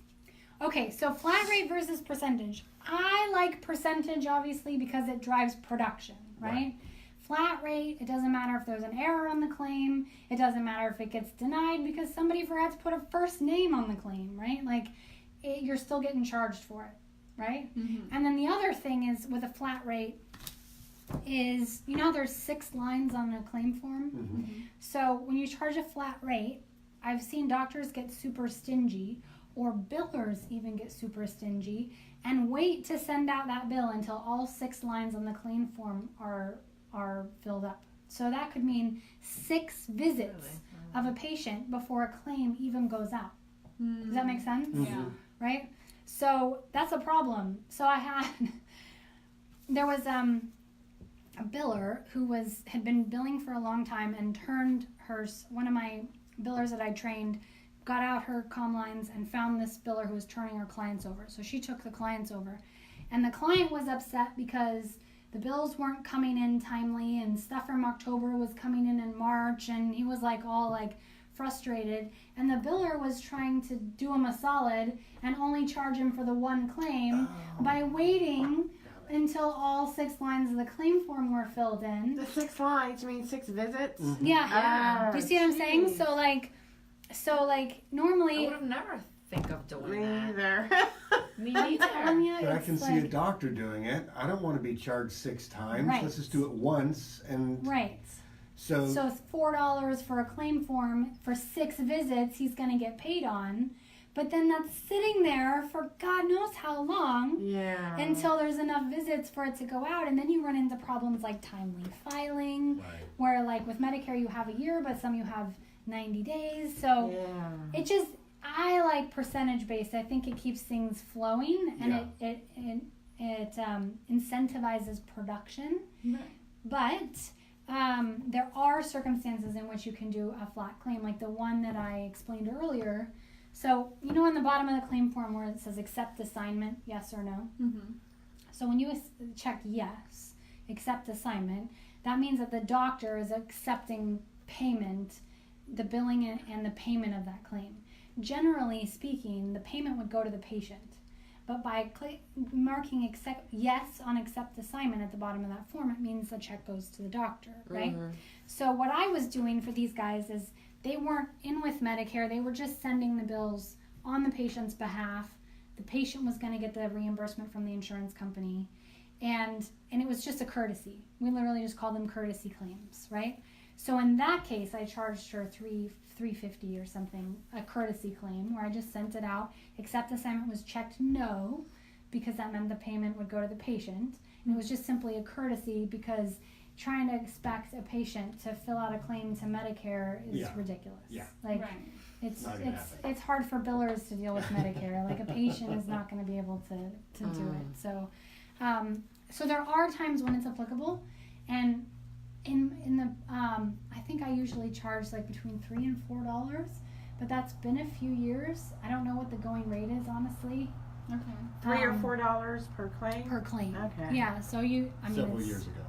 Okay, so flat rate versus percentage. I like percentage obviously because it drives production, right? Flat rate, it doesn't matter if there's an error on the claim. It doesn't matter if it gets denied because somebody forgot to put a first name on the claim, right? Like, you're still getting charged for it, right? Mm-hmm. And then the other thing is with a flat rate is, you know, there's 6 lines on a claim form. Mhm. So when you charge a flat rate, I've seen doctors get super stingy, or billers even get super stingy, and wait to send out that bill until all 6 lines on the claim form are filled up. So that could mean 6 visits of a patient before a claim even goes out. Does that make sense? Yeah. Right? So that's a problem. So there was a biller who had been billing for a long time and turned one of my billers that I trained, got out her comm lines and found this biller who was turning her clients over. So she took the clients over. And the client was upset because the bills weren't coming in timely and stuff from October was coming in March, and he was like all like frustrated, and the biller was trying to do him a solid and only charge him for the one claim by waiting until all 6 lines of the claim form were filled in. The 6 lines mean 6 visits? Yeah. Oh, Do you see what I'm saying? geez. So like I normally would have never think of doing Me that. neither. Me I'm telling neither. you, But I it's can see a like, doctor doing it. I don't want to be charged 6 times. Right. Let's just do it once. And right. so, So it's $4 for a claim form for 6 visits he's going to get paid on. But then that's sitting there for God knows how long Yeah. until there's enough visits for it to go out. And then you run into problems like timely filing, right. where like with Medicare you have a year, but some you have 90 days. So Yeah. it just, I like percentage based. I think it keeps things flowing, and Yeah. it incentivizes production. Right. But there are circumstances in which you can do a flat claim, like the one that I explained earlier. So, you know, on the bottom of the claim form where it says accept assignment, yes or no? Mm-hmm. So when you check yes, accept assignment, that means that the doctor is accepting payment, the billing and the payment of that claim. Generally speaking, the payment would go to the patient. But by marking yes on accept assignment at the bottom of that form, it means the check goes to the doctor, right? Mhm. So what I was doing for these guys is they weren't in with Medicare. They were just sending the bills on the patient's behalf. The patient was going to get the reimbursement from the insurance company. And it was just a courtesy. We literally just call them courtesy claims, right? So in that case, I charged her $350 or something, a courtesy claim, where I just sent it out. Accept assignment was checked no, because that meant the payment would go to the patient. And it was just simply a courtesy, because trying to expect a patient to fill out a claim to Medicare is Yeah. ridiculous. Yeah. Like Right. it's Not gonna it's happen. it's hard for billers to deal with Medicare. Like a patient is not going to be able to do it. So so there are times when it's applicable, and in the I think I usually charge like between $3 and $4, but that's been a few years. I don't know what the going rate is, honestly. Okay. $3 or $4 per claim? Per claim. Okay. Yeah. So I mean, Several it's, years ago.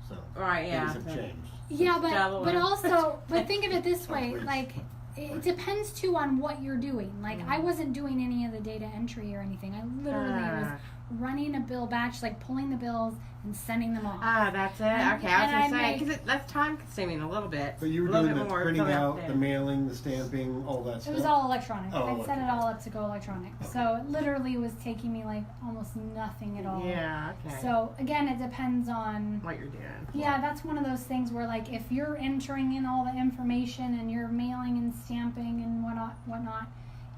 So Right, yeah. things have changed. yeah, but Delaware. also, but think of it this way, Please. like it depends too on what you're doing. Like I wasn't doing any of the data entry or anything. I literally was running a bill batch, like pulling the bills and sending them off. That's it. And- Okay, I and I was gonna say make- because that's time consuming a little bit. But you were a little doing bit the more printing filling out, there. the mailing, the stamping, all that It stuff. was all electronic. Oh, I set okay. it all up to go electronic. So it literally was taking me like almost nothing at all. Yeah. Okay. So again, it depends on. what you're doing. Yeah, that's one of those things where like if you're entering in all the information and you're mailing and stamping and whatnot,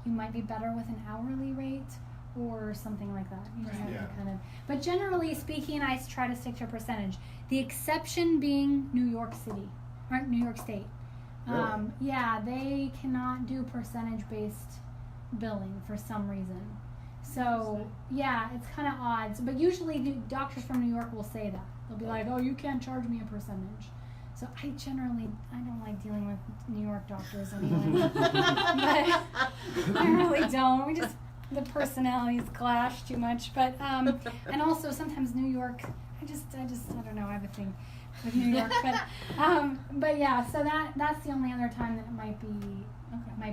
you might be better with an hourly rate or something like that. You just have Yeah. to kind of. But generally speaking, I try to stick to a percentage. The exception being New York City or New York State. Really? Yeah, they cannot do percentage-based billing for some reason. So yeah, it's kind of odd. But usually, doctors from New York will say that. They'll be like, "Oh, you can't charge me a percentage." So I don't like dealing with New York doctors anyway. But I really don't. The personalities clash too much. But and also sometimes New York. I don't know. I have a thing with New York. But yeah. So that's the only other time that it might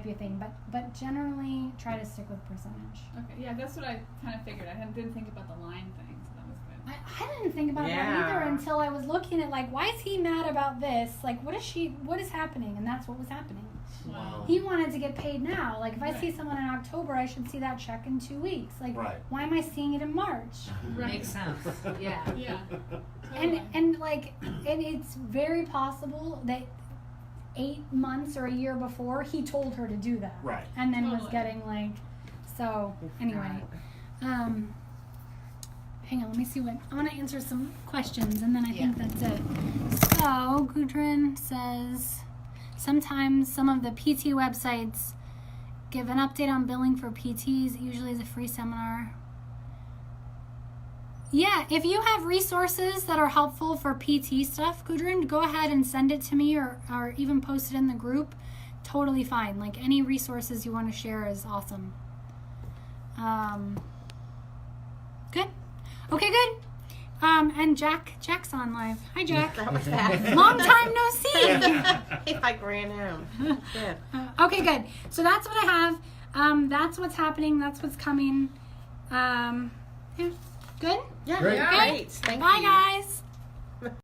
be a thing. But generally try to stick with percentage. Okay. Yeah, that's what I kind of figured. I didn't think about the line thing, so that was good. I didn't think about that Yeah. either until I was looking at like, why is he mad about this? Like, what is happening? And that's what was happening. Wow. He wanted to get paid now. Like, if I Right. see someone in October, I should see that check in 2 weeks. Like, Right. why am I seeing it in March? Makes sense. Yeah. Yeah. And like, and it's very possible that 8 months or a year before he told her to do that, Right. and then was Totally. getting like, so anyway, hang on, let me see what I want to answer some questions, and then I think that's it. So Gudrun says sometimes some of the PT websites give an update on billing for PTs. Usually, is a free seminar. Yeah, if you have resources that are helpful for PT stuff, Gudrun, go ahead and send it to me or even post it in the group. Totally fine. Like, any resources you want to share is awesome. Good. Okay, good. And Jack's on live. Hi, Jack. That was fast. Long time no see. He like ran home. Good. Okay, good. So that's what I have. That's what's happening. That's what's coming. Yeah. Good? Yeah, Great. great. Thank Bye, you. guys.